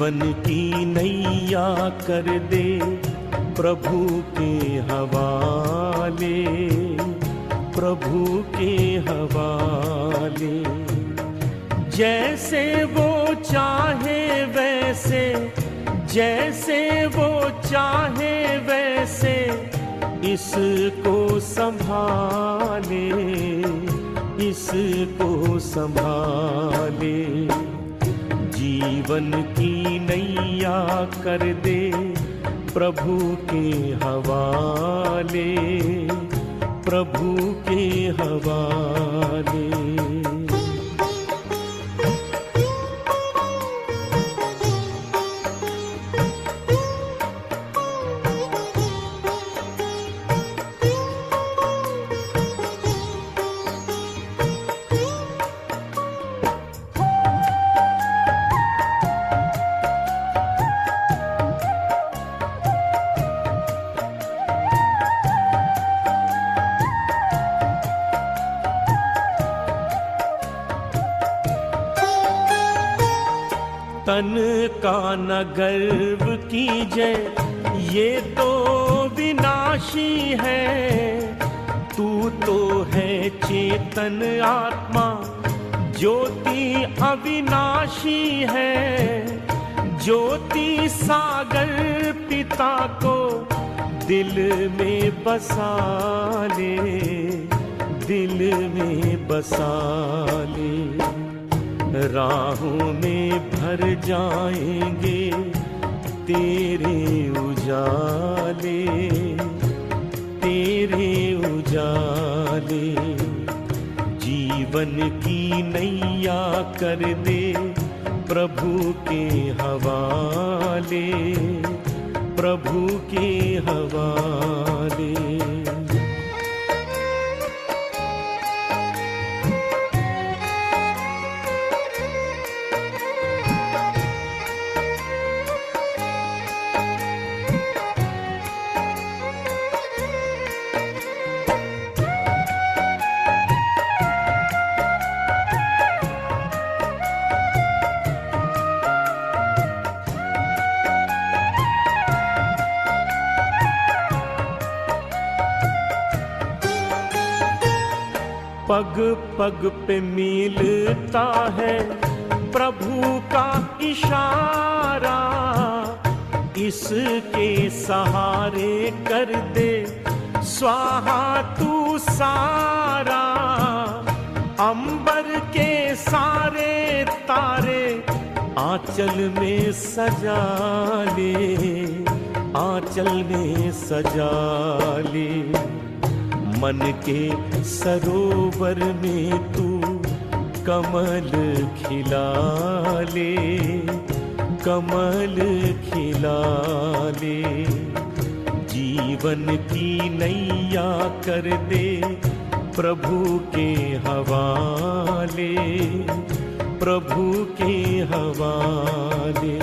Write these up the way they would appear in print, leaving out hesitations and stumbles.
जीवन की नैया कर दे प्रभु के हवाले, प्रभु के हवाले। जैसे वो चाहे वैसे, जैसे वो चाहे वैसे इसको संभाले, इसको संभाले। जीवन की नैया कर दे प्रभु के हवाले, प्रभु के हवाले। तन का न गर्व कीजे, ये तो विनाशी है। तू तो है चेतन आत्मा, ज्योति अविनाशी है। ज्योति सागर पिता को दिल में बसा ले, दिल में बसा ले। राहों में भर जाएंगे तेरे उजाले, तेरे उजाले। जीवन की नैया कर दे प्रभु के हवाले, प्रभु के हवाले। पग पग पे मिलता है प्रभु का इशारा। इसके सहारे कर दे स्वाहा तू सारा। अंबर के सारे तारे आंचल में सजा ले, आंचल में सजा ले। मन के सरोवर में तू कमल खिला ले, कमल खिला ले। जीवन की नैया कर दे प्रभु के हवाले, प्रभु के हवाले।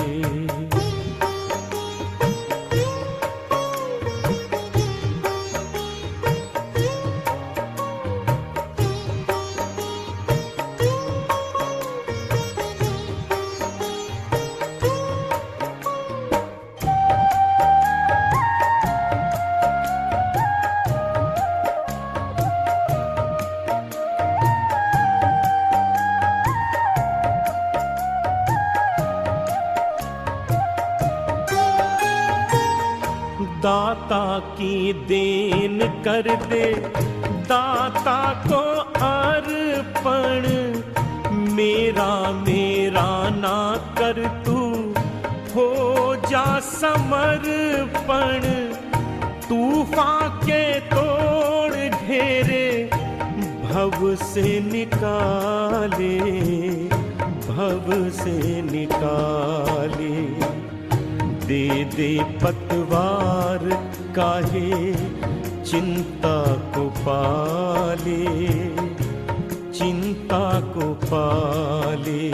दाता की देन कर दे दाता को अर्पण। मेरा मेरा ना कर तू हो जा समर्पण। तूफान के तोड़ घेरे भव से निकाले, भव से निकाले। दे दे पतवार काहे चिंता को पाले, चिंता को पाले।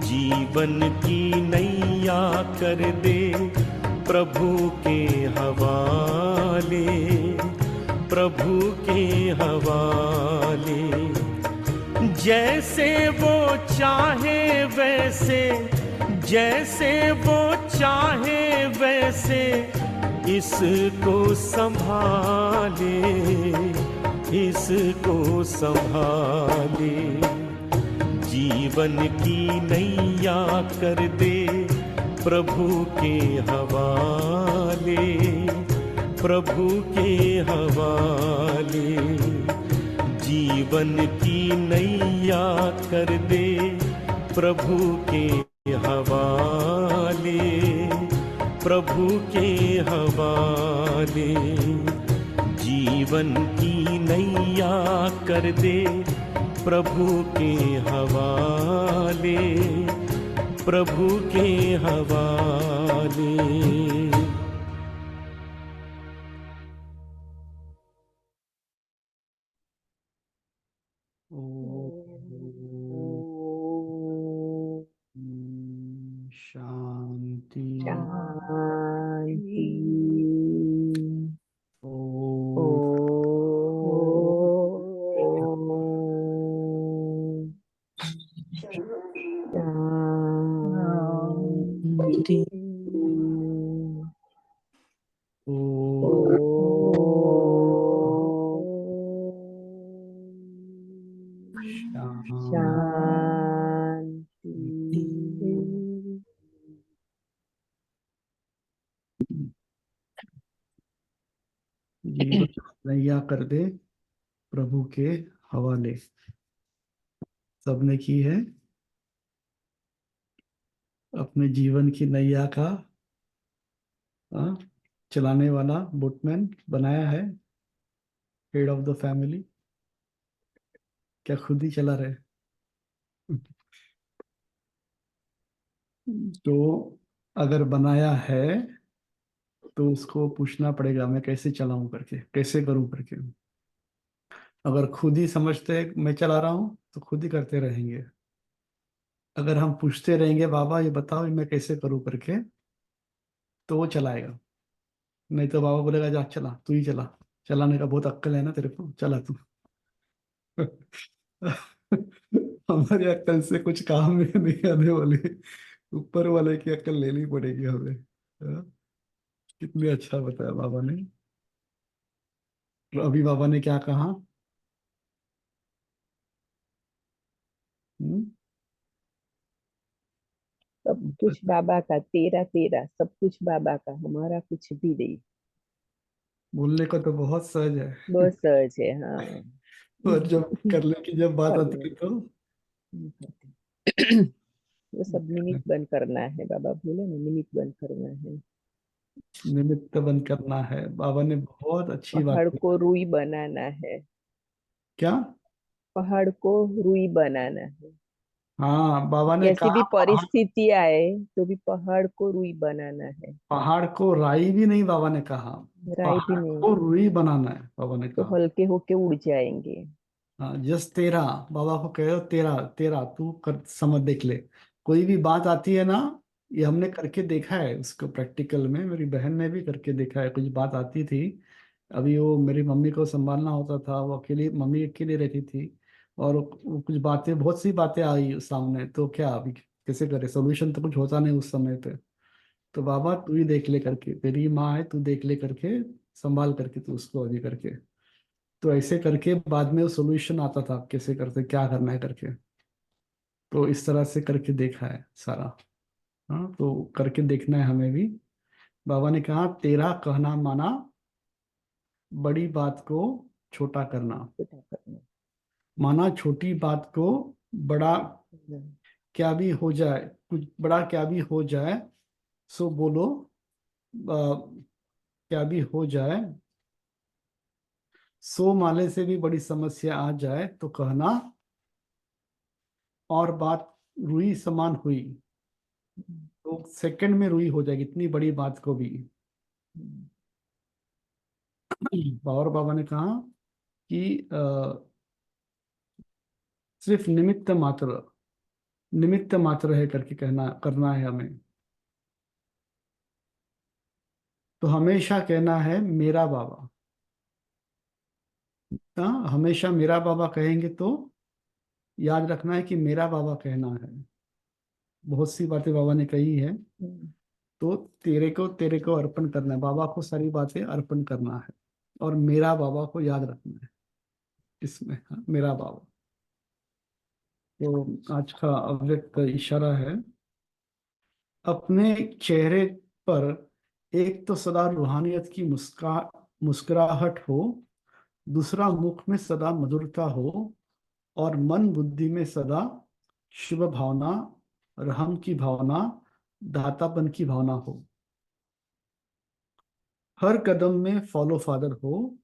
जीवन की नैया कर दे प्रभु के हवाले, प्रभु के हवाले। जैसे वो चाहे वैसे जैसे वो चाहे वैसे इसको संभाले, इसको संभाले। जीवन की नैया कर दे प्रभु के हवाले, प्रभु के हवाले। जीवन की नैया कर दे प्रभु के हवाले, प्रभु के हवाले। जीवन की नैया कर दे प्रभु के हवाले, प्रभु के हवाले। शांति शांति। ओम शांति। शांति। जीवन नैया कर दे प्रभु के हवाले। सबने की है अपने जीवन की नैया का चलाने वाला बोटमैन बनाया है, हेड ऑफ द फैमिली। क्या खुद ही चला रहे? तो अगर बनाया है तो उसको पूछना पड़ेगा मैं कैसे चलाऊं करके, कैसे करूं करके। अगर खुद ही समझते मैं चला रहा हूं तो खुद ही करते रहेंगे। अगर हम पूछते रहेंगे बाबा ये बताओ ये मैं कैसे करूं करके, तो वो चलाएगा। नहीं तो बाबा बोलेगा जा चला, तू ही चला, चलाने का बहुत अक्ल है ना तेरे को, चला तू। हमारी अक्ल से कुछ काम में नहीं आने वाली, ऊपर वाले की अक्ल लेनी पड़ेगी हमें। हाँ, कितनी अच्छा बताया बाबा ने। तो अभी बाबा ने क्या कहा? हम्म? सब कुछ बाबा का, तेरा तेरा सब कुछ बाबा का, हमारा कुछ भी नहीं। बोलने को तो बहुत सहज है, बहुत सहज है। हाँ। और जब करने की जब बात करने आती है तो नहीं करते। वो सब निमित्त बंद करना है, बाबा बोले ना, निमित्त बंद करना है। निमित्त बंद करना है। बाबा ने बहुत अच्छी बात पहाड़ की। को रुई बनाना है। क्या? पहाड़ को रुई बनाना है। हाँ, बाबा ने कैसी भी कहा परिस्थिति आए तो भी पहाड़ को रुई बनाना है। पहाड़ को राई भी नहीं, बाबा ने कहा राय भी पहाड़ नहीं को रुई बनाना है, बाबा ने तो कहा। हल्के होके उड़ जाएंगे। हाँ, जस तेरा, बाबा को कह रहे हो तेरा तेरा तू कर, समझ देख ले। कोई भी बात आती है ना, ये हमने करके देखा है उसको प्रैक्टिकल में। मेरी बहन ने भी करके देखा है। कुछ बात आती थी, अभी वो मेरी मम्मी को संभालना होता था, वो अकेली, मम्मी अकेली रहती थी, और वो कुछ बातें, बहुत सी बातें आई सामने, तो क्या अभी कैसे करे, सोल्यूशन तो कुछ होता नहीं उस समय पे। तो बाबा तू ही देख ले करके, तेरी माँ है, तू देख ले करके, संभाल करके तू उसको अभी करके। तो ऐसे करके बाद में वो सोल्यूशन आता था कैसे करते, क्या करना है करके। तो इस तरह से करके देखा है सारा। हाँ, तो करके देखना है हमें भी। बाबा ने कहा तेरा कहना माना, बड़ी बात को छोटा करना। छोटा करना। माना छोटी बात को, बड़ा हम्म। क्या भी हो जाए, कुछ बड़ा क्या भी हो जाए, सो बोलो। क्या भी हो जाए, सो माले से भी बड़ी समस्या आ जाए तो कहना, और बात रुई समान हुई। तो सेकंड में रुई हो जाएगी, इतनी बड़ी बात को भी। और बाबा ने कहा कि सिर्फ निमित्त मात्र है करके कहना, करना है हमें। तो हमेशा कहना है मेरा बाबा। हाँ, हमेशा मेरा बाबा कहेंगे तो याद रखना है कि मेरा बाबा कहना है। बहुत सी बातें बाबा ने कही है, तो तेरे को अर्पण करना है, बाबा को सारी बातें अर्पण करना है, और मेरा बाबा को याद रखना है इसमें। हाँ, मेरा बाबा। तो आज का अव्यक्त इशारा है, अपने चेहरे पर एक तो सदा रूहानियत की मुस्कुराहट हो, दूसरा मुख में सदा मधुरता हो, और मन बुद्धि में सदा शुभ भावना, रहम की भावना, दातापन की भावना हो। हर कदम में फॉलो फादर हो,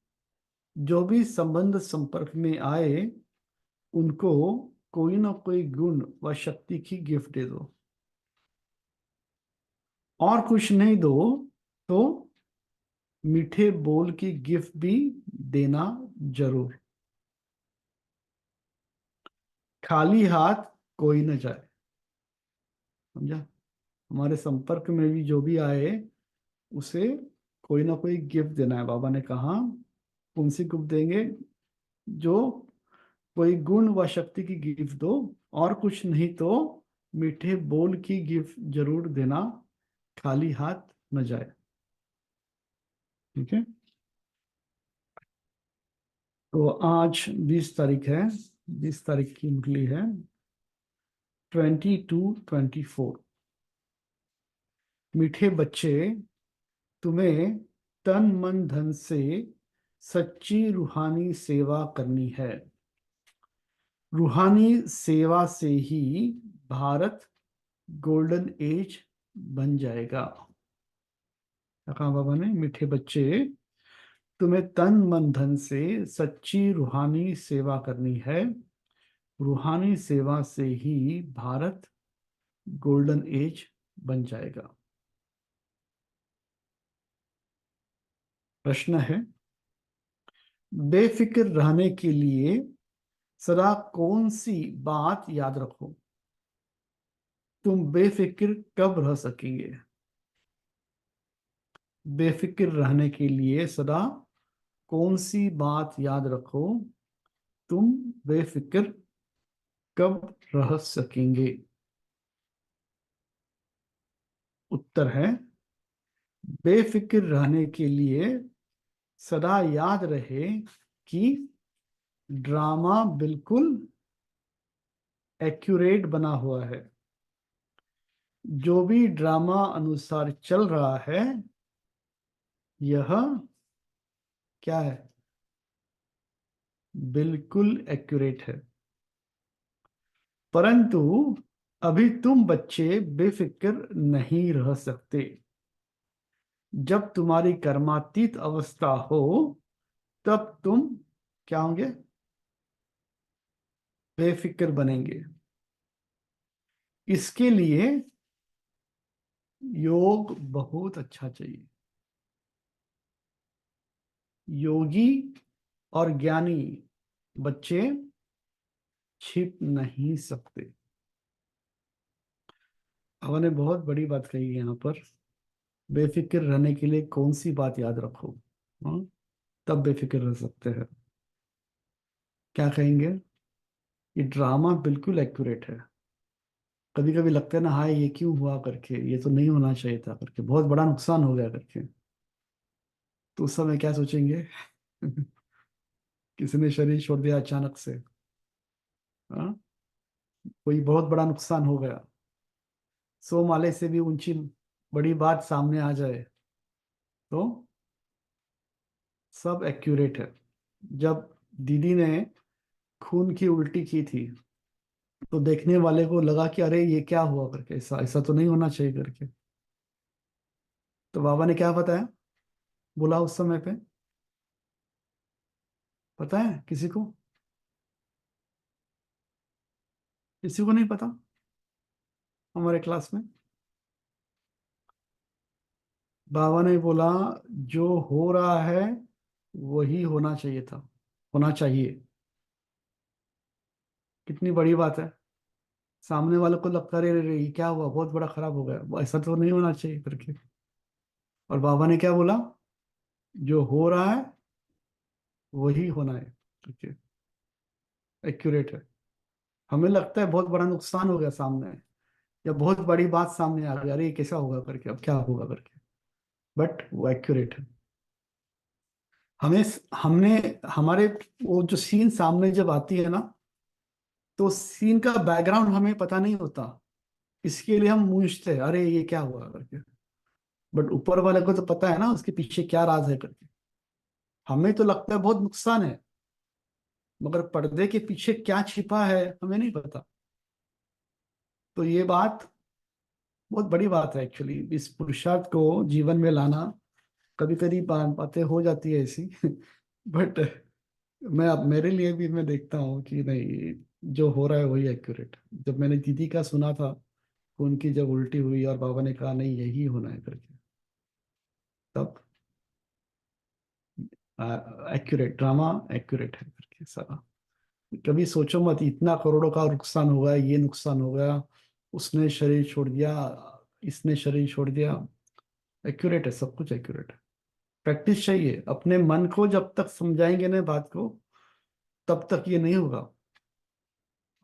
जो भी संबंध संपर्क में आए उनको कोई ना कोई गुण व शक्ति की गिफ्ट दे दो, और कुछ नहीं दो तो मीठे बोल की गिफ्ट भी देना जरूर। खाली हाथ कोई न जाए। समझा? हमारे संपर्क में भी जो भी आए उसे कोई ना कोई गिफ्ट देना है। बाबा ने कहा कौन सी गिफ्ट देंगे? जो कोई गुण व शक्ति की गिफ्ट दो, और कुछ नहीं तो मीठे बोल की गिफ्ट जरूर देना, खाली हाथ न जाए। ठीक है? तो आज 20 तारीख है, 20 तारीख की निकली है 22-24। मीठे बच्चे, तुम्हें तन मन धन से सच्ची रूहानी सेवा करनी है। रूहानी सेवा से ही भारत गोल्डन एज बन जाएगा। क्या कहा बाबा ने? मीठे बच्चे, तुम्हें तन मन धन से सच्ची रूहानी सेवा करनी है। रूहानी सेवा से ही भारत गोल्डन एज बन जाएगा। प्रश्न है, बेफिक्र रहने के लिए सदा कौन सी बात याद रखो? तुम बेफिक्र कब रह सकेंगे? बेफिक्र रहने के लिए सदा कौन सी बात याद रखो? तुम बेफिक्र कब रह सकेंगे? उत्तर है, बेफिक्र रहने के लिए सदा याद रहे कि ड्रामा बिल्कुल एक्यूरेट बना हुआ है। जो भी ड्रामा अनुसार चल रहा है, यह क्या है? बिल्कुल एक्यूरेट है। परंतु अभी तुम बच्चे बेफिक्र नहीं रह सकते। जब तुम्हारी कर्मातीत अवस्था हो, तब तुम क्या होंगे? बेफिक्र बनेंगे। इसके लिए योग बहुत अच्छा चाहिए। योगी और ज्ञानी बच्चे छिप नहीं सकते। हमने बहुत बड़ी बात कही है यहाँ पर। बेफिक्र रहने के लिए कौन सी बात याद रखो? हाँ? तब बेफिक्र रह सकते हैं। क्या कहेंगे? ये ड्रामा बिल्कुल एक्यूरेट है। कभी कभी लगता है ना, हाय ये क्यों हुआ करके, ये तो नहीं होना चाहिए था करके, बहुत बड़ा नुकसान हो गया करके। तो उस समय क्या सोचेंगे? किसी ने शरीर छोड़ दिया अचानक से, हाँ, कोई बहुत बड़ा नुकसान हो गया, 100 माले से भी ऊंची बड़ी बात सामने आ जाए, तो सब एक्यूरेट है। जब दीदी ने खून की उल्टी की थी, तो देखने वाले को लगा कि अरे ये क्या हुआ करके, ऐसा ऐसा तो नहीं होना चाहिए करके। तो बाबा ने क्या बताया, बोला उस समय पे? पता है किसी को? किसी को नहीं पता हमारे क्लास में? बाबा ने बोला जो हो रहा है वही होना चाहिए था, होना चाहिए। कितनी बड़ी बात है। सामने वाले को लगता है, अरे ये क्या हुआ, बहुत बड़ा खराब हो गया, वो ऐसा तो नहीं होना चाहिए करके। और बाबा ने क्या बोला? जो हो रहा है वही होना है। ठीक है, एक्यूरेट है। हमें लगता है बहुत बड़ा नुकसान हो गया सामने, या बहुत बड़ी बात सामने आ गई, अरे ये कैसा होगा करके, अब क्या होगा करके, बट वो एक्यूरेट है। हमें हमने हमारे वो जो सीन सामने जब आती है ना, तो सीन का बैकग्राउंड हमें पता नहीं होता, इसके लिए हम मूंझते हैं, अरे ये क्या हुआ करके। बट ऊपर वाले को तो पता है ना उसके पीछे क्या राज है करके। हमें तो लगता है बहुत नुकसान है, मगर पर्दे के पीछे क्या छिपा है हमें नहीं पता। तो ये बात बहुत बड़ी बात है एक्चुअली, इस पुरुषार्थ को जीवन में लाना। कभी कभी बातें हो जाती है ऐसी बट मैं अब मेरे लिए भी मैं देखता हूँ कि नहीं, जो हो रहा है वही एक्यूरेट। जब मैंने दीदी का सुना था, उनकी जब उल्टी हुई और बाबा ने कहा नहीं यही होना है करके, तब एक्यूरेट ड्रामा, एक्यूरेट है करके सारा। कभी सोचो मत इतना करोड़ों का नुकसान हो गया, ये नुकसान हो गया, उसने शरीर छोड़ दिया, इसने शरीर छोड़ दिया। एक्यूरेट है, सब कुछ एक्यूरेट है। प्रैक्टिस चाहिए, अपने मन को जब तक समझाएंगे ना बात को, तब तक ये नहीं होगा।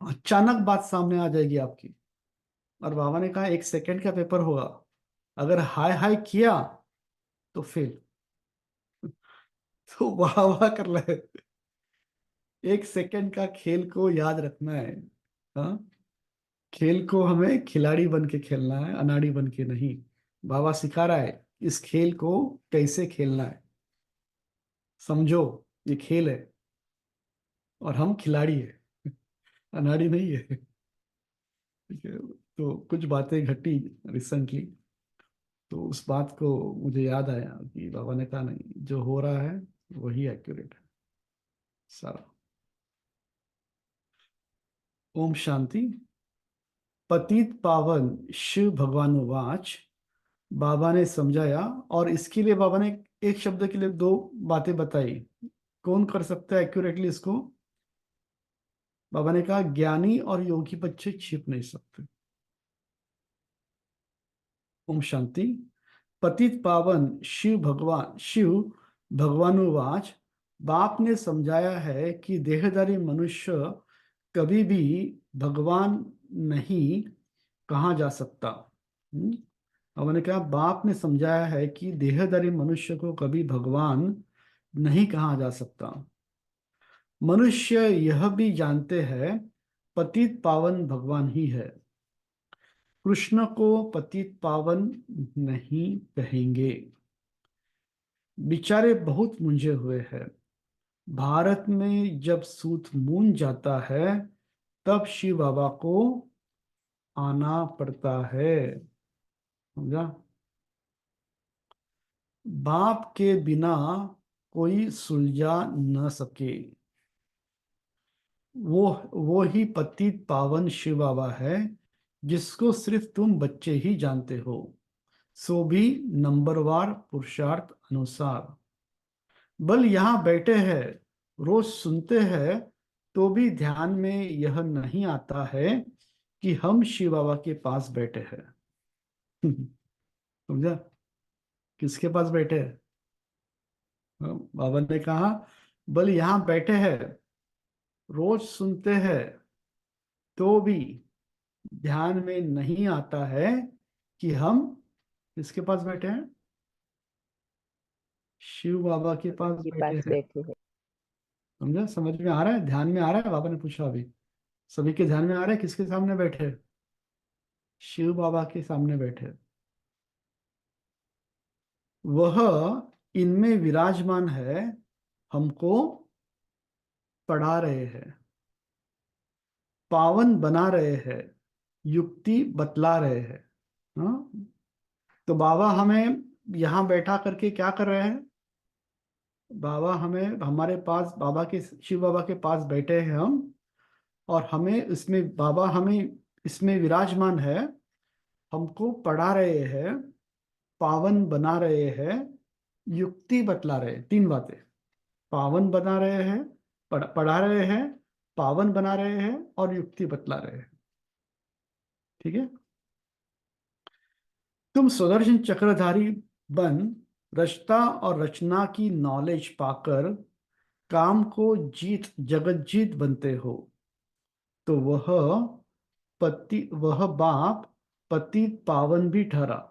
अचानक बात सामने आ जाएगी आपकी, और बाबा ने कहा 1 सेकंड का पेपर होगा, अगर हाय हाय किया तो फेल, तो वाह वाह कर ले। 1 सेकंड का खेल को याद रखना है। हाँ, खेल को हमें खिलाड़ी बन के खेलना है, अनाड़ी बन के नहीं। बाबा सिखा रहा है इस खेल को कैसे खेलना है। समझो, ये खेल है और हम खिलाड़ी है, अनाड़ी नहीं है। ठीक है। तो कुछ बातें घटी रिसेंटली, तो उस बात को मुझे याद आया कि बाबा ने कहा नहीं, जो हो रहा है वही एक्यूरेट है सारा। ओम शांति। पतित पावन शिव भगवान वाच, बाबा ने समझाया। और इसके लिए बाबा ने एक शब्द के लिए 2 बातें बताई। कौन कर सकता है एक्यूरेटली इसको? बाबा ने कहा ज्ञानी और योगी बच्चे छिप नहीं सकते। ओम शांति। पतित पावन शिव भगवानुवाच, बाप ने समझाया है कि देहधारी मनुष्य कभी भी भगवान नहीं कहा जा सकता। और मैंने कहा बाप ने समझाया है कि देहधारी मनुष्य को कभी भगवान नहीं कहा जा सकता। मनुष्य यह भी जानते हैं पतित पावन भगवान ही है, कृष्ण को पतित पावन नहीं कहेंगे। बेचारे बहुत मूंझे हुए हैं। भारत में जब सूत मूंझ जाता है, तब शिव बाबा को आना पड़ता है। समझा? बाप के बिना कोई सुलझा न सके। वो ही पतित पावन शिव बाबा है, जिसको सिर्फ तुम बच्चे ही जानते हो, सो भी नंबरवार पुरुषार्थ अनुसार। बल यहाँ बैठे हैं, रोज सुनते हैं, तो भी ध्यान में यह नहीं आता है कि हम शिव बाबा के पास बैठे हैं। समझा? किसके पास बैठे हैं? बाबा ने कहा बल यहाँ बैठे हैं, रोज सुनते हैं, तो भी ध्यान में नहीं आता है कि हम किसके पास बैठे हैं? शिव बाबा के पास के बैठे पास हैं। बैठे हैं। समझा? समझ में आ रहा है? ध्यान में आ रहा है? बाबा ने पूछा अभी, सभी के ध्यान में आ रहा है किसके सामने बैठे हैं? शिव बाबा के सामने बैठे हैं। वह इनमें विराजमान है, हमको पढ़ा रहे हैं, पावन बना रहे हैं, युक्ति बतला रहे हैं। हाँ? तो बाबा हमें यहाँ बैठा करके क्या कर रहे हैं? बाबा हमें हमारे पास, बाबा के, शिव बाबा के पास बैठे हैं हम, और हमें इसमें बाबा हमें इसमें विराजमान है, हमको पढ़ा रहे हैं, पावन बना रहे हैं, युक्ति बतला रहे हैं। 3 बातें, पावन बना रहे हैं, पढ़ा रहे हैं, पावन बना रहे हैं, और युक्ति बतला रहे हैं। ठीक है? तुम सुदर्शन चक्रधारी बन रचता और रचना की नॉलेज पाकर काम को जीत जगत जीत बनते हो, तो वह बाप पतित पावन भी ठहरा,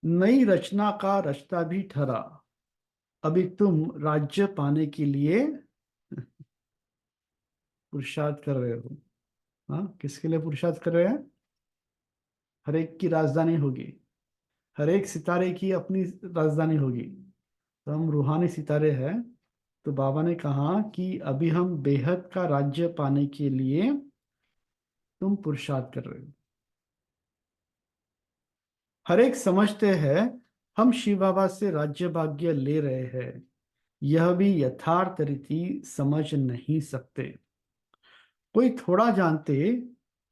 नई रचना का रचता भी ठहरा। अभी तुम राज्य पाने के लिए पुरुषार्थ कर रहे हो। हाँ, किसके लिए पुरुषार्थ कर रहे हैं? हर एक की राजधानी होगी, हर एक सितारे की अपनी राजधानी होगी। तो हम रूहानी सितारे हैं। तो बाबा ने कहा कि अभी हम बेहद का राज्य पाने के लिए तुम पुरुषार्थ कर रहे हो। हर एक समझते हैं हम शिव बाबा से राज्य भाग्य ले रहे हैं, यह भी यथार्थ रीति समझ नहीं सकते। कोई थोड़ा जानते,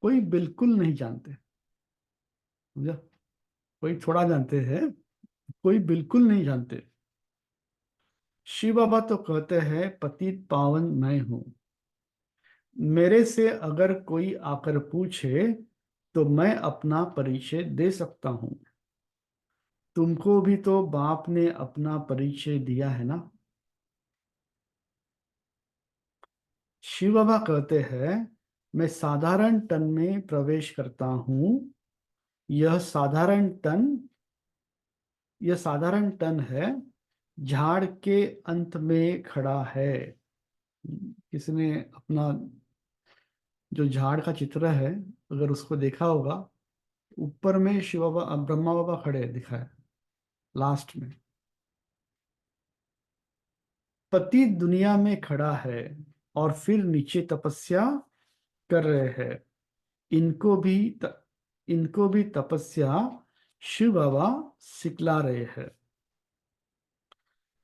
कोई बिल्कुल नहीं जानते। समझा? कोई थोड़ा जानते हैं, कोई बिल्कुल नहीं जानते। शिव बाबा तो कहते हैं पतित पावन मैं हूं। मेरे से अगर कोई आकर पूछे तो मैं अपना परिचय दे सकता हूं। तुमको भी तो बाप ने अपना परिचय दिया है ना। शिव बाबा कहते हैं मैं साधारण तन में प्रवेश करता हूं। यह साधारण तन, यह साधारण तन है, झाड़ के अंत में खड़ा है। किसने अपना जो झाड़ का चित्र है, अगर उसको देखा होगा, ऊपर में शिव बाबा ब्रह्मा बाबा खड़े दिखा है लास्ट में। पति दुनिया में खड़ा है और फिर नीचे तपस्या कर रहे हैं। इनको भी इनको भी तपस्या शिव बाबा सिखला रहे हैं।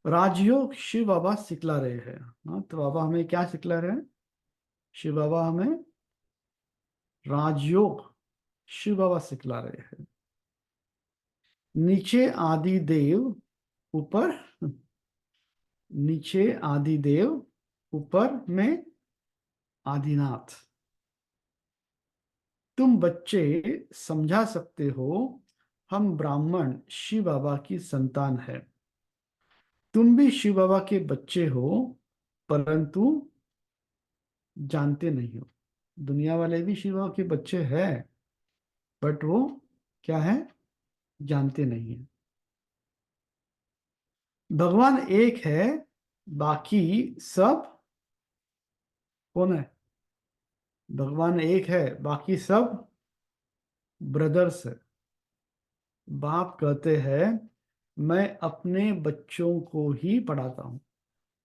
राजयोग शिव बाबा सिखला रहे हैं। हाँ, तो बाबा हमें क्या सिखला रहे हैं? शिव बाबा हमें राजयोग शिव बाबा सिखला रहे हैं। नीचे आदि देव, ऊपर नीचे आदि देव, ऊपर में आदिनाथ। तुम बच्चे समझा सकते हो हम ब्राह्मण शिव बाबा की संतान है। तुम भी शिव बाबा के बच्चे हो, परंतु जानते नहीं हो। दुनिया वाले भी शिव बाबा के बच्चे हैं, बट वो क्या है? जानते नहीं है। भगवान एक है, बाकी सब कौन है? भगवान एक है, बाकी सब ब्रदर्स है। बाप कहते हैं मैं अपने बच्चों को ही पढ़ाता हूँ।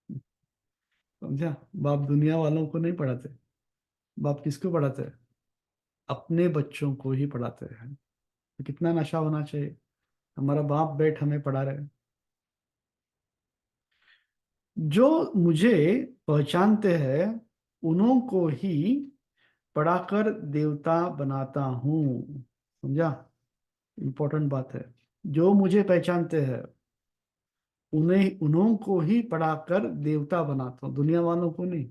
समझा? बाप दुनिया वालों को नहीं पढ़ाते। बाप किसको पढ़ाते हैं? अपने बच्चों को ही पढ़ाते हैं। तो कितना नशा होना चाहिए, हमारा बाप बैठ हमें पढ़ा रहे हैं। जो मुझे पहचानते हैं उन्हों को ही पढ़ाकर देवता बनाता हूँ। समझा? इंपॉर्टेंट बात है। जो मुझे पहचानते हैं उन्हें उन्हों को ही पढ़ाकर देवता बनाता हूँ, दुनिया वालों को नहीं।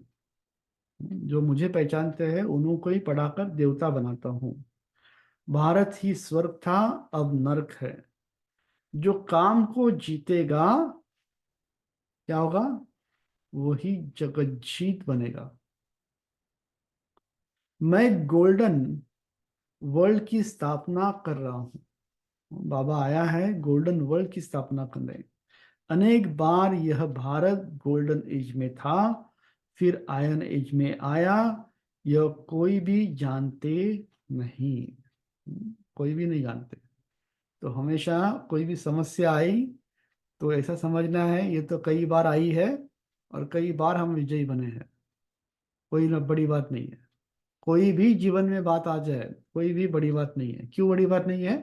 जो मुझे पहचानते हैं उन्हों को ही पढ़ाकर देवता बनाता हूँ। भारत ही स्वर्ग था, अब नरक है। जो काम को जीतेगा क्या होगा? वही जगज्जीत बनेगा। मैं गोल्डन वर्ल्ड की स्थापना कर रहा हूँ। बाबा आया है गोल्डन वर्ल्ड की स्थापना करने। अनेक बार यह भारत गोल्डन एज में था, फिर आयन एज में आया। यह कोई भी जानते नहीं। कोई भी नहीं जानते। तो हमेशा कोई भी समस्या आई तो ऐसा समझना है ये तो कई बार आई है और कई बार हम विजयी बने हैं। कोई ना बड़ी बात नहीं है। कोई भी जीवन में बात आ जाए, कोई भी बड़ी बात नहीं है। क्यों बड़ी बात नहीं है?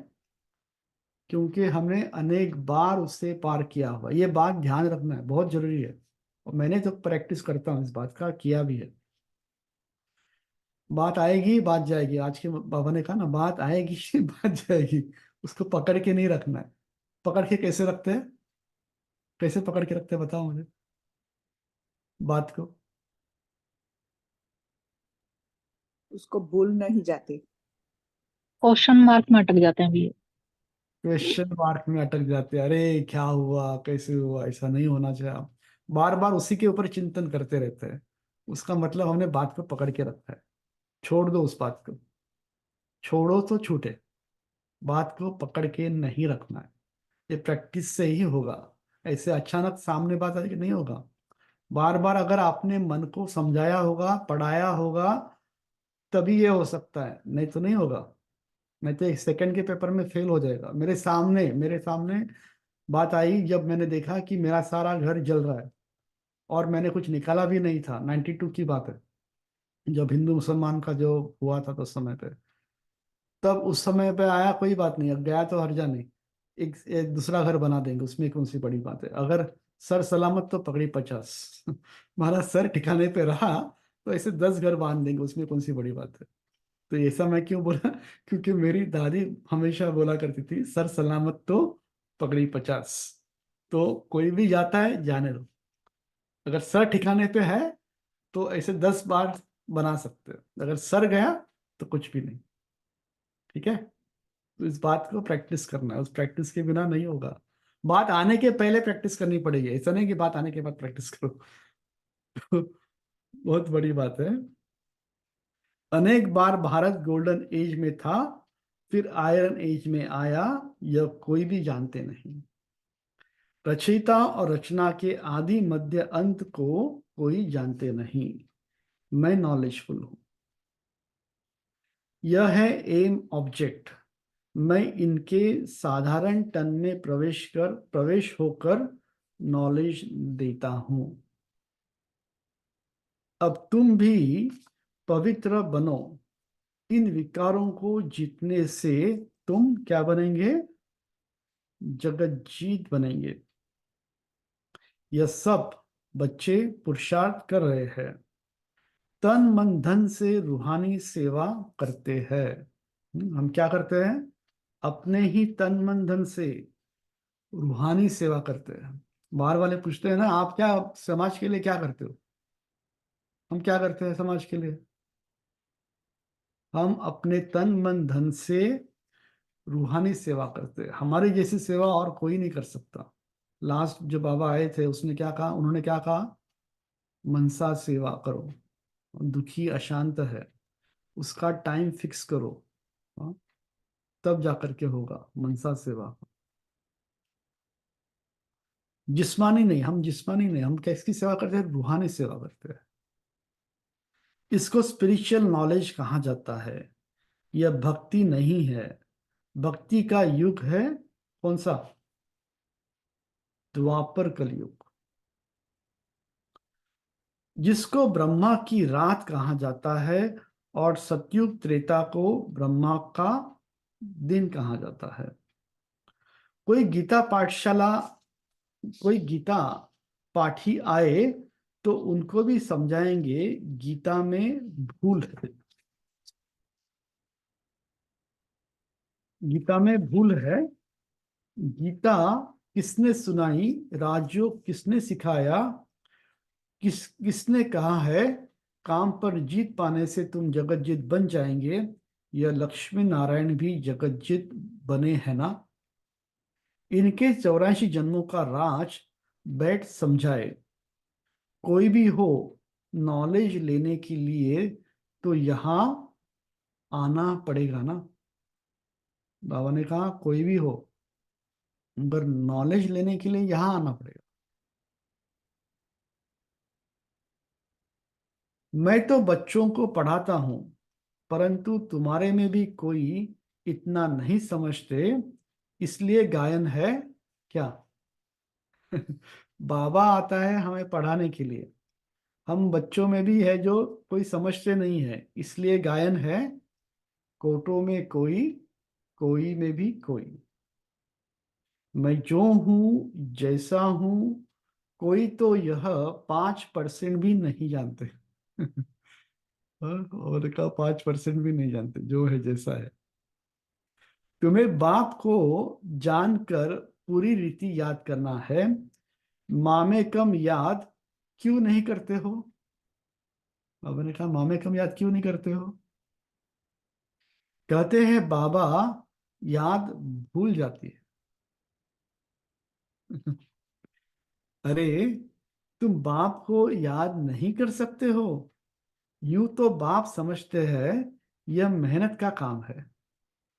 क्योंकि हमने अनेक बार उससे पार किया हुआ। ये बात ध्यान रखना है, बहुत जरूरी है। और मैंने तो प्रैक्टिस करता हूँ इस बात का, किया भी है। बात आएगी बात जाएगी। आज के बाबा ने कहा ना, बात आएगी बात जाएगी। उसको पकड़ के नहीं रखना है। पकड़ के कैसे रखते हैं? कैसे पकड़ के रखते हैं बताओ मुझे बात को। उसको भूल नहीं जाते। क्वेश्चन मार्क में अटक जाते हैं भैया। क्वेश्चन मार्क में अटक जाते हैं, अरे क्या हुआ, कैसे हुआ, ऐसा नहीं होना चाहिए। आप बार बार उसी के ऊपर चिंतन करते रहते हैं। उसका मतलब हमने बात को पकड़ के रखा है। छोड़ दो उस बात को, छोड़ो तो छूटे, बात को पकड़ के नहीं रखना है। ये प्रैक्टिस से ही होगा। ऐसे अचानक सामने बात आएगी नहीं होगा। बार बार अगर आपने मन को समझाया होगा, पढ़ाया होगा, तभी ये हो सकता है, नहीं तो नहीं होगा। नहीं तो एक सेकंड के पेपर में फेल हो जाएगा। मेरे सामने बात आई जब मैंने देखा कि मेरा सारा घर जल रहा है और मैंने कुछ निकाला भी नहीं था। 92 की बात है, जब हिंदू मुसलमान का जो हुआ था तो उस समय पे, तब उस समय पे आया, कोई बात नहीं, अब गया तो हर्जा नहीं। एक दूसरा घर बना देंगे, उसमें कौन सी बड़ी बात है। अगर सर सलामत तो पगड़ी 50। हमारा सर ठिकाने पे रहा तो ऐसे 10 घर बांध देंगे, उसमें कौन सी बड़ी बात है। तो ऐसा मैं क्यों बोला? क्योंकि मेरी दादी हमेशा बोला करती थी, सर सलामत तो पगड़ी 50। तो कोई भी जाता है जाने दो, अगर सर ठिकाने पे है तो ऐसे 10 बार बना सकते हो। अगर सर गया तो कुछ भी नहीं। ठीक है, तो इस बात को प्रैक्टिस करना है, उस प्रैक्टिस के बिना नहीं होगा। बात आने के पहले प्रैक्टिस करनी पड़ेगी, ऐसा नहीं कि बात आने के बाद प्रैक्टिस करो। बहुत बड़ी बात है। अनेक बार भारत गोल्डन एज में था, फिर आयरन एज में आया, यह कोई भी जानते नहीं। रचयिता और रचना के आदि मध्य अंत को कोई जानते नहीं। मैं नॉलेजफुल हूं, यह है एम ऑब्जेक्ट। मैं इनके साधारण तन में प्रवेश होकर नॉलेज देता हूं। अब तुम भी पवित्र बनो। इन विकारों को जीतने से तुम क्या बनेंगे? जगज्जीत बनेंगे। यह सब बच्चे पुरुषार्थ कर रहे हैं, तन मन धन से रूहानी सेवा करते हैं। हम क्या करते हैं? अपने ही तन मन धन से रूहानी सेवा करते हैं। बाहर वाले पूछते हैं ना, आप क्या समाज के लिए क्या करते हो? हम क्या करते हैं समाज के लिए? हम अपने तन मन धन से रूहानी सेवा करते हैं। हमारी जैसी सेवा और कोई नहीं कर सकता। लास्ट जो बाबा आए थे उसने क्या कहा? उन्होंने क्या कहा? मनसा सेवा करो। दुखी अशांत है, उसका टाइम फिक्स करो। हाँ, तब जाकर के होगा मनसा सेवा। जिस्मानी नहीं, हम जिस्मानी नहीं, हम किसकी सेवा करते हैं? रूहानी सेवा करते हैं। इसको स्पिरिचुअल नॉलेज कहा जाता है। यह भक्ति नहीं है। भक्ति का युग है कौन सा? द्वापर कलयुग। जिसको ब्रह्मा की रात कहा जाता है और सतयुग त्रेता को ब्रह्मा का दिन कहा जाता है। कोई गीता पाठशाला, कोई गीता पाठी आए तो उनको भी समझाएंगे गीता में भूल है। गीता में भूल है। गीता किसने सुनाई? राजयोग किसने सिखाया? किसने कहा है काम पर जीत पाने से तुम जगतजीत बन जाएंगे? यह लक्ष्मी नारायण भी जगतजीत बने हैं ना। इनके 84 जन्मों का राज बैठ समझाए। कोई भी हो नॉलेज लेने के लिए तो यहाँ आना पड़ेगा ना। बाबा ने कहा कोई भी हो, अगर नॉलेज लेने के लिए यहाँ आना पड़ेगा। मैं तो बच्चों को पढ़ाता हूँ, परंतु तुम्हारे में भी कोई इतना नहीं समझते, इसलिए गायन है क्या? बाबा आता है हमें पढ़ाने के लिए। हम बच्चों में भी है जो कोई समझते नहीं है, इसलिए गायन है। कोटों में कोई, कोई में भी कोई। मैं जो हूँ जैसा हूँ, कोई तो यह 5% भी नहीं जानते। और का 5% भी नहीं जानते जो है जैसा है। तुम्हें बाप को जानकर पूरी रीति याद करना है। मामे कम याद क्यों नहीं करते हो? बाबा ने कहा मामे कम याद क्यों नहीं करते हो? कहते हैं बाबा याद भूल जाती है। अरे, तुम बाप को याद नहीं कर सकते हो? यूं तो बाप समझते हैं यह मेहनत का काम है।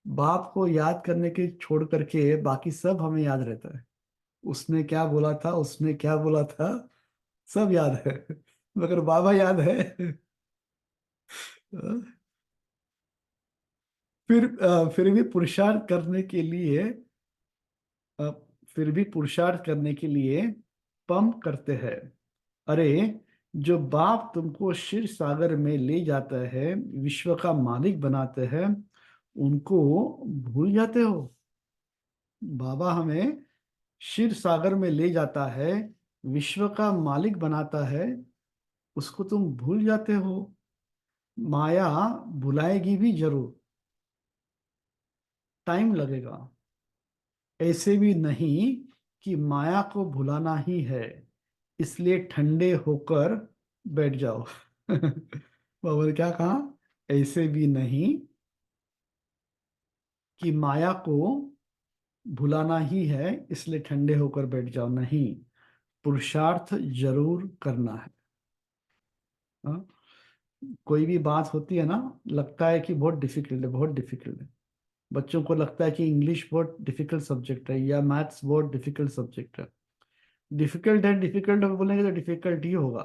बाप को याद करने के छोड़ करके बाकी सब हमें याद रहता है। उसने क्या बोला था, उसने क्या बोला था, सब याद है, मगर बाबा याद है। फिर भी पुरुषार्थ करने के लिए अ, फिर भी पुरुषार्थ करने के लिए पंप करते हैं। अरे, जो बाप तुमको क्षीर सागर में ले जाता है, विश्व का मालिक बनाते हैं, उनको भूल जाते हो। बाबा हमें क्षीर सागर में ले जाता है, विश्व का मालिक बनाता है, उसको तुम भूल जाते हो। माया भुलाएगी भी जरूर, टाइम लगेगा। ऐसे भी नहीं कि माया को भुलाना ही है, इसलिए ठंडे होकर बैठ जाओ। बाबा ने क्या कहा? ऐसे भी नहीं कि माया को भुलाना ही है, इसलिए ठंडे होकर बैठ जाओ, नहीं, पुरुषार्थ जरूर करना है। हाँ? कोई भी बात होती है ना, लगता है कि बहुत डिफिकल्ट है, बहुत डिफिकल्ट है। बच्चों को लगता है कि इंग्लिश बहुत डिफिकल्ट सब्जेक्ट है या मैथ्स बहुत डिफिकल्ट सब्जेक्ट है। डिफिकल्ट है बोलेंगे तो डिफिकल्ट ही होगा।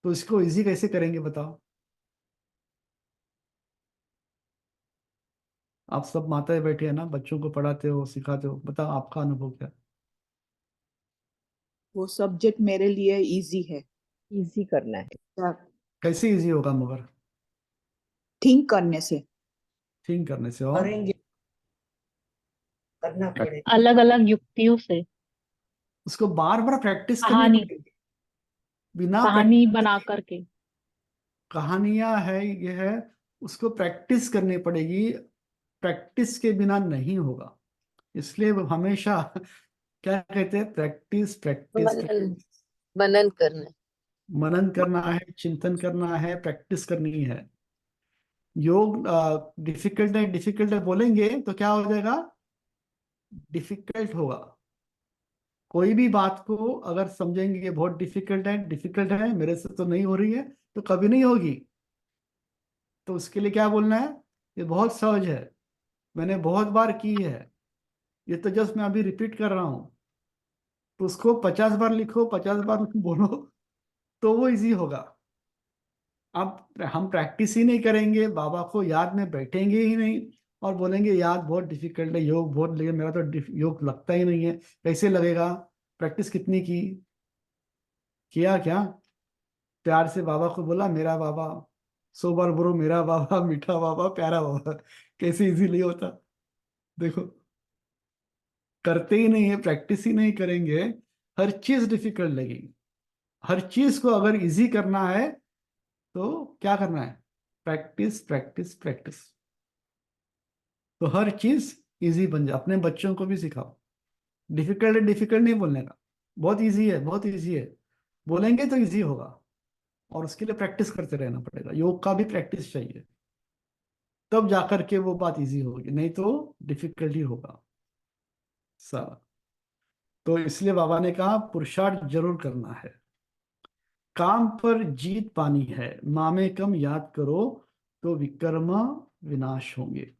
तो इसको इजी कैसे करेंगे बताओ? आप सब माताएं बैठी है ना, बच्चों को पढ़ाते हो, सिखाते हो, बताओ आपका अनुभव क्या है? वो सब्जेक्ट मेरे लिए इजी है। इजी करना है। कैसे इजी होगा मगर? थिंक करने से। थिंक करने से। और करेंगे, करना पड़ेगा। अलग अलग युक्तियों से, उसको बार बार प्रैक्टिस करनी कहानी पड़ेगी। बिना कहानी प्रैक्टिस बना करके। कहानियां है, ये है, उसको प्रैक्टिस करनी पड़ेगी। प्रैक्टिस के बिना नहीं होगा। इसलिए वो हमेशा क्या कहते हैं, प्रैक्टिस प्रैक्टिस मनन मनन करना। मनन करना है, चिंतन करना है, प्रैक्टिस करनी है। योग डिफिकल्ट है बोलेंगे तो क्या हो जाएगा? डिफिकल्ट होगा। कोई भी बात को अगर समझेंगे कि बहुत डिफिकल्ट है, मेरे से तो नहीं हो रही है, तो कभी नहीं होगी। तो उसके लिए क्या बोलना है? ये बहुत सहज है, मैंने बहुत बार की है, ये तो जस्ट मैं अभी रिपीट कर रहा हूं। तो उसको 50 बार लिखो, 50 बार बोलो, तो वो इजी होगा। अब हम प्रैक्टिस ही नहीं करेंगे, बाबा को याद में बैठेंगे ही नहीं, और बोलेंगे याद बहुत डिफिकल्ट है, योग बहुत, लेकिन मेरा तो योग लगता ही नहीं है। कैसे लगेगा? प्रैक्टिस कितनी की? किया क्या? प्यार से बाबा को बोला मेरा बाबा, 100 बार बोलो मेरा बाबा, मीठा बाबा, प्यारा बाबा। कैसे इजीली होता? देखो, करते ही नहीं है, प्रैक्टिस ही नहीं करेंगे, हर चीज डिफिकल्ट लगेगी। हर चीज को अगर इजी करना है तो क्या करना है? Practice practice practice. तो हर चीज इजी बन जाए। अपने बच्चों को भी सिखाओ, डिफिकल्ट है डिफिकल्ट नहीं बोलने का, बहुत इजी है, बहुत इजी है बोलेंगे तो इजी होगा। और उसके लिए प्रैक्टिस करते रहना पड़ेगा, योग का भी प्रैक्टिस चाहिए, तब जाकर के वो बात इजी होगी, नहीं तो डिफिकल्ट ही होगा सारा। तो इसलिए बाबा ने कहा पुरुषार्थ जरूर करना है। काम पर जीत पानी है, मामे कम याद करो, तो विकर्म विनाश होंगे।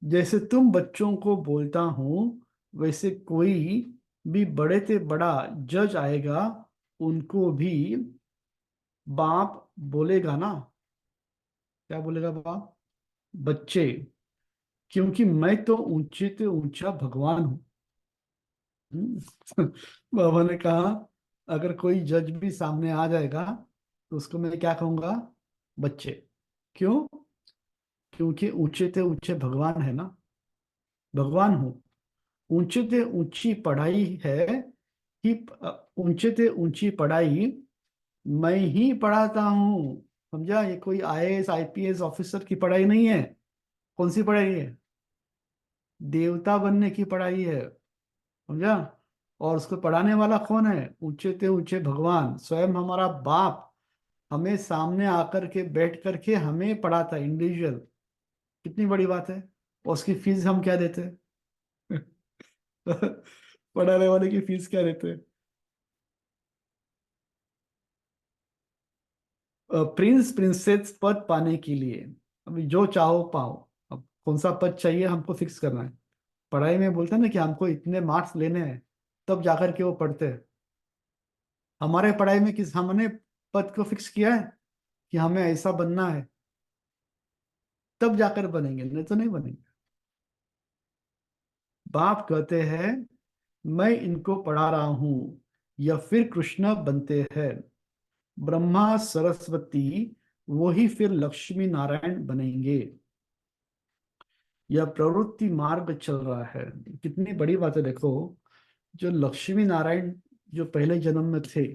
जैसे तुम बच्चों को बोलता हूं, वैसे कोई भी बड़े से बड़ा जज आएगा, उनको भी बाप बोलेगा ना। क्या बोलेगा बाप? बच्चे, क्योंकि मैं तो ऊंचे से ऊंचा भगवान हूं। बाबा ने कहा अगर कोई जज भी सामने आ जाएगा तो उसको मैं क्या कहूंगा? बच्चे। क्यों? क्योंकि ऊंचे से ऊंचे भगवान है ना, भगवान हूं। ऊंचे से ऊंची पढ़ाई है कि ऊंचे से ऊंची पढ़ाई मैं ही पढ़ाता हूँ। समझा? ये कोई आईएएस आईपीएस ऑफिसर की पढ़ाई नहीं है। कौन सी पढ़ाई है? देवता बनने की पढ़ाई है। समझा? और उसको पढ़ाने वाला कौन है? ऊंचे से ऊंचे भगवान, स्वयं हमारा बाप हमें सामने आकर के बैठ करके हमें पढ़ाता है, इंडिविजुअल। कितनी बड़ी बात है। और उसकी फीस हम क्या देते हैं? पढ़ाने वाले की फीस क्या देते हैं? प्रिंस प्रिंसेस पद पाने के लिए, अभी जो चाहो पाओ। अब कौन सा पद चाहिए हमको फिक्स करना है। पढ़ाई में बोलते हैं ना कि हमको इतने मार्क्स लेने हैं, तब जाकर के वो पढ़ते हैं। हमारे पढ़ाई में किस हमने पद को फिक्स किया है कि हमें ऐसा बनना है, तब जाकर बनेंगे, नहीं तो नहीं बनेंगे। बाप कहते हैं मैं इनको पढ़ा रहा हूं, या फिर कृष्ण बनते हैं। ब्रह्मा सरस्वती वही फिर लक्ष्मी नारायण बनेंगे। यह प्रवृत्ति मार्ग चल रहा है। कितनी बड़ी बात है, देखो। जो लक्ष्मी नारायण जो पहले जन्म में थे,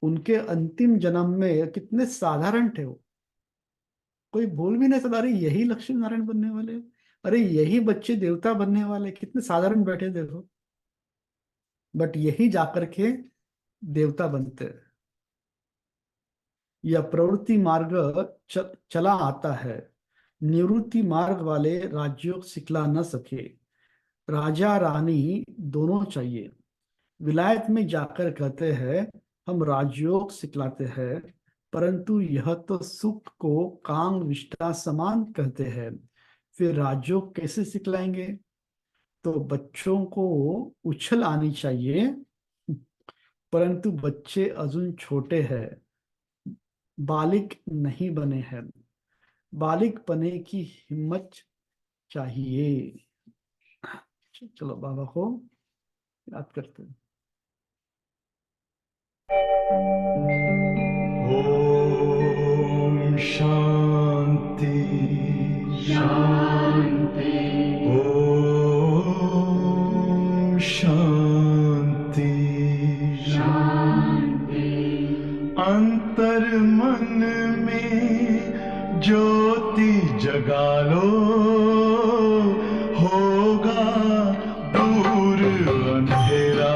उनके अंतिम जन्म में कितने साधारण थे वो। कोई भूल भी नहीं सकता, अरे यही लक्ष्मी नारायण बनने वाले, अरे यही बच्चे देवता बनने वाले, कितने साधारण बैठे देखो। बट यही जाकर के देवता बनते हैं। यह प्रवृत्ति मार्ग चला आता है। निवृत्ति मार्ग वाले राजयोग सिखला न सके। राजा रानी दोनों चाहिए। विलायत में जाकर कहते हैं हम राजयोग सिखलाते हैं, परंतु यह तो सुख को काम विष्टा समान कहते हैं। फिर राजयोग कैसे सिखलाएंगे? तो बच्चों को उछल आनी चाहिए, परंतु बच्चे अजून छोटे हैं, बालिक नहीं बने हैं। बालिक बने की हिम्मत चाहिए। चलो बाबा को याद करते हैं। ओम शांति शांति। ओम शांति शांति। अंतर मन में ज्योति जगा लो, होगा दूर अंधेरा।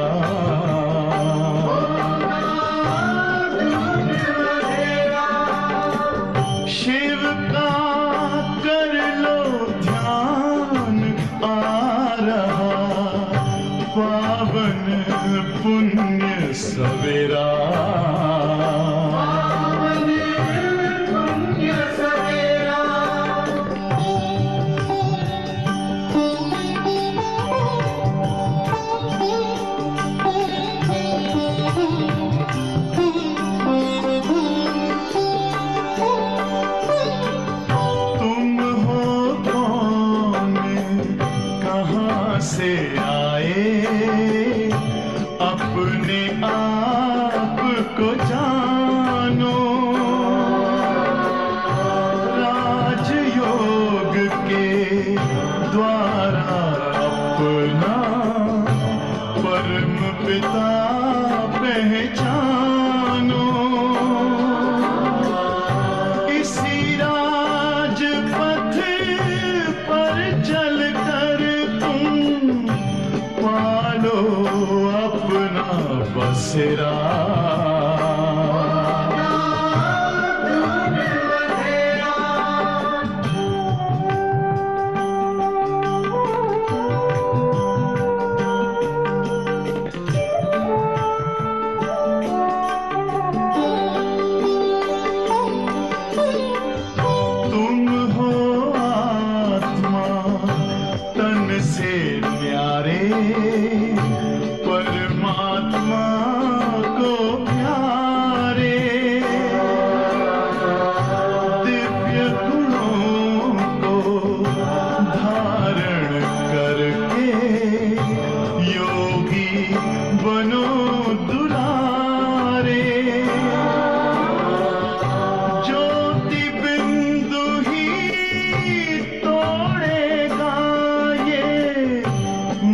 शिव का कर लो ध्यान, आ रहा पावन पुण्य सवेरा। से आए अपने आप को जानो। राजयोग के द्वारा अपना परम पिता पहचानो। इसी राजपथ पर चलकर पालो अपना बसेरा। तुम हो आत्मा तन से न्यारे, परमात्मा को प्यारे। दिव्य गुणों को धारण करके योगी बनो दुलारे। ज्योति बिंदु ही तोड़ेगा ये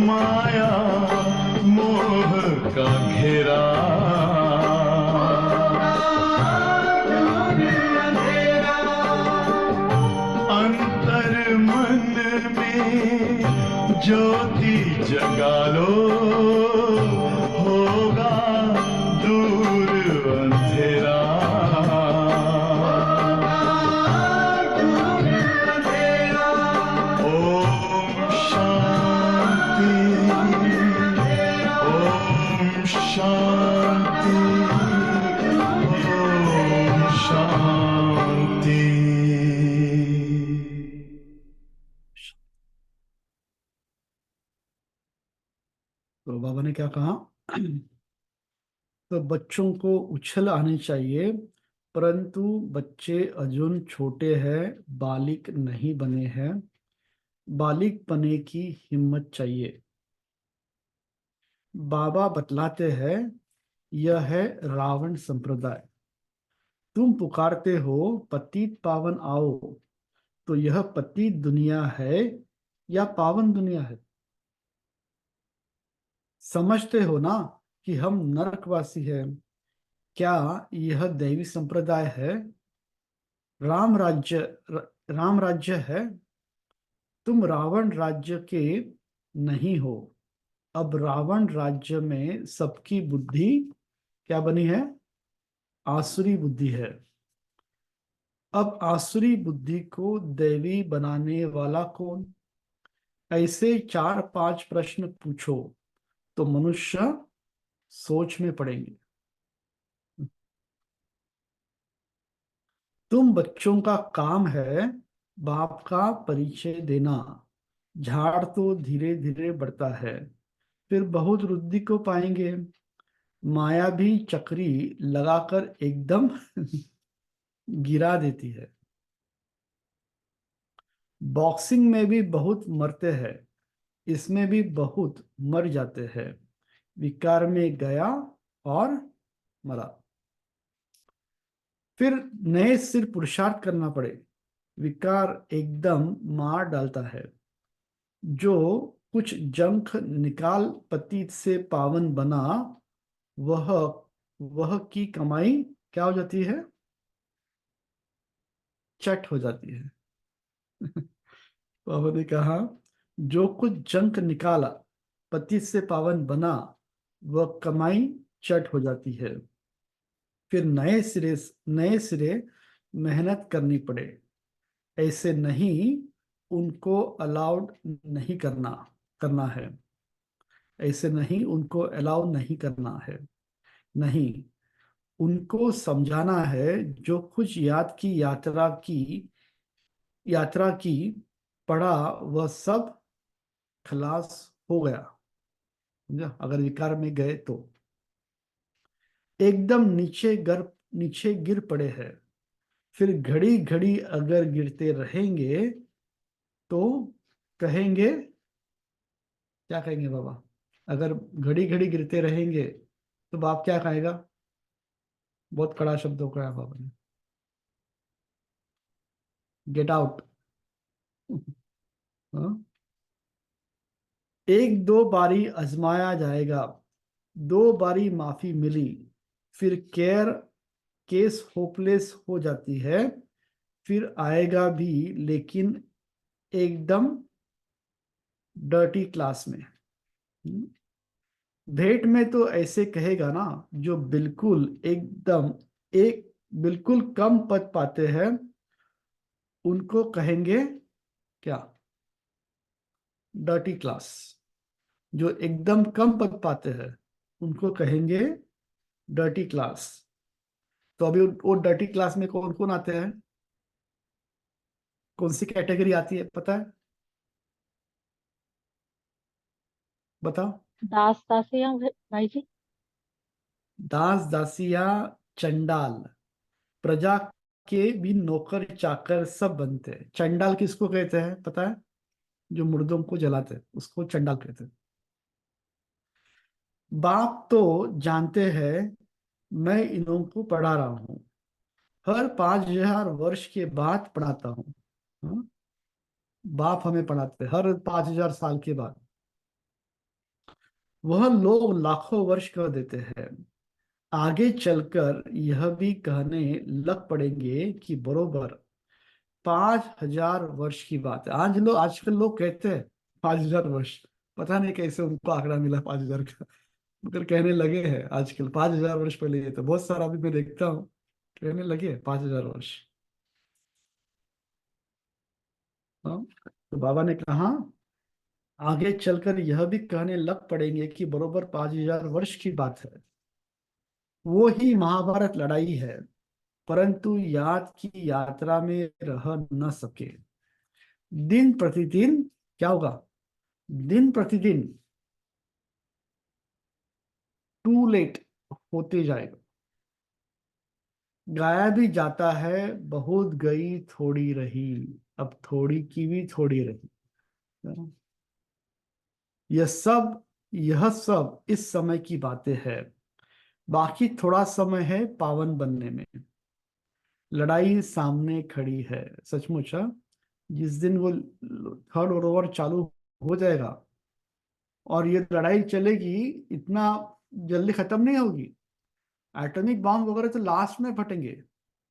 माया मोह का घेरा। अंतर मन में ज्योति जगा लो, होगा दूर अंधेरा। ओम शांति। ओम शांति। ओम शांति। तो बाबा ने क्या कहा? तो बच्चों को उछल आनी चाहिए, परंतु बच्चे अजून छोटे हैं, बालिक नहीं बने हैं। बालिक बने की हिम्मत चाहिए। बाबा बतलाते हैं, यह है रावण संप्रदाय। तुम पुकारते हो पतित पावन आओ, तो यह पतित दुनिया है या पावन दुनिया है? समझते हो ना कि हम नरकवासी हैं। क्या यह दैवी संप्रदाय है? राम राज्य राम राज्य है। तुम रावण राज्य के नहीं हो। अब रावण राज्य में सबकी बुद्धि क्या बनी है? आसुरी बुद्धि है। अब आसुरी बुद्धि को दैवी बनाने वाला कौन? ऐसे 4-5 प्रश्न पूछो तो मनुष्य सोच में पड़ेंगे। तुम बच्चों का काम है बाप का परिचय देना। झाड़ तो धीरे धीरे बढ़ता है, फिर बहुत वृद्धि को पाएंगे। माया भी चक्री लगाकर एकदम गिरा देती है। बॉक्सिंग में भी बहुत मरते हैं, इसमें भी बहुत मर जाते हैं। विकार में गया और मरा। फिर नए सिर पुरुषार्थ करना पड़े। विकार एकदम मार डालता है। जो कुछ जंख निकाल पतित से पावन बना, वह वह की कमाई क्या हो जाती है? चट हो जाती है। बाबा ने कहा, जो कुछ जंक निकाला पतित से पावन बना, वह कमाई चट हो जाती है। फिर नए सिरे मेहनत करनी पड़े। ऐसे नहीं, उनको अलाउड नहीं करना है। ऐसे नहीं, उनको अलाउ नहीं करना है। नहीं, उनको समझाना है, जो कुछ यात्रा की पड़ा, वह सब खलास हो गया। समझा? अगर विकार में गए तो एकदम नीचे गिर पड़े हैं। फिर घड़ी घड़ी अगर गिरते रहेंगे तो कहेंगे, क्या कहेंगे बाबा? अगर घड़ी घड़ी गिरते रहेंगे तो बाप क्या कहेगा? बहुत कड़ा शब्दों का है बाबा ने, गेट आउट। हाँ? एक दो बारी आजमाया जाएगा, 2 बारी माफी मिली, फिर केस होपलेस हो जाती है। फिर आएगा भी, लेकिन एकदम डर्टी क्लास में। भेंट में तो ऐसे कहेगा ना, जो बिल्कुल कम पद पाते हैं, उनको कहेंगे क्या? Dirty class. जो एकदम कम पद पाते हैं, उनको कहेंगे डर्टी क्लास। तो अभी वो डर्टी क्लास में कौन कौन आते हैं? कौन सी कैटेगरी आती है पता है? बताओ। दास दासियां भाई जी। दास दासिया, चंडाल, प्रजा के भी नौकर चाकर सब बनते हैं। चंडाल किसको कहते हैं पता है? जो मुर्दों को जलाते हैं उसको चंडाल कहते हैं। बाप तो जानते हैं, मैं इन्हों को पढ़ा रहा हूँ। हर 5,000 वर्ष के बाद पढ़ाता हूँ। हाँ? बाप हमें पढ़ाते हैं हर 5,000 साल के बाद। वह लोग लाखों वर्ष कर देते हैं। आगे चलकर यह भी कहने लग पड़ेंगे कि बरोबर 5,000 वर्ष की बात है। आजकल लोग कहते हैं 5,000 वर्ष। पता नहीं कैसे उनको आंकड़ा मिला 5,000 का, मगर कहने लगे हैं आजकल 5,000 वर्ष पहले। ये तो बहुत सारा अभी मैं देखता हूँ, कहने लगे 5,000 वर्ष। हाँ? तो बाबा ने कहा, आगे चलकर यह भी कहने लग पड़ेंगे कि बरोबर 5,000 वर्ष की बात है। वो ही महाभारत लड़ाई है, परंतु याद की यात्रा में रह न सके। दिन प्रतिदिन क्या होगा? दिन प्रतिदिन टू लेट होते जाएगा। गाया भी जाता है, बहुत गई थोड़ी रही, अब थोड़ी की भी थोड़ी रही। यह सब इस समय की बातें हैं, बाकी थोड़ा समय है पावन बनने में। लड़ाई सामने खड़ी है, सचमुच। हाँ? जिस दिन वो थर्ड वर्ल्ड वॉर चालू हो जाएगा और ये लड़ाई चलेगी, इतना जल्दी खत्म नहीं होगी। एटॉमिक बॉम्ब वगैरह तो लास्ट में फटेंगे,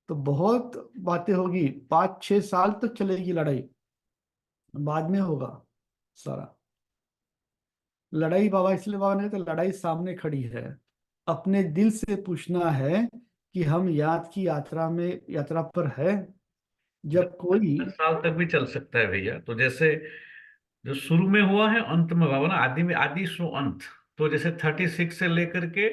तो बहुत बातें होगी, 5-6 साल तक चलेगी लड़ाई, बाद में होगा सारा। लड़ाई बाबा, इसलिए बाबा ने कहा लड़ाई सामने खड़ी है, अपने दिल से पूछना है कि हम याद की यात्रा पर है। जब कोई 10 साल तक भी चल सकता है भैया। तो जैसे जो शुरू में हुआ है अंत में होगा ना, आदि में आदि सो अंत। तो जैसे 36 से लेकर के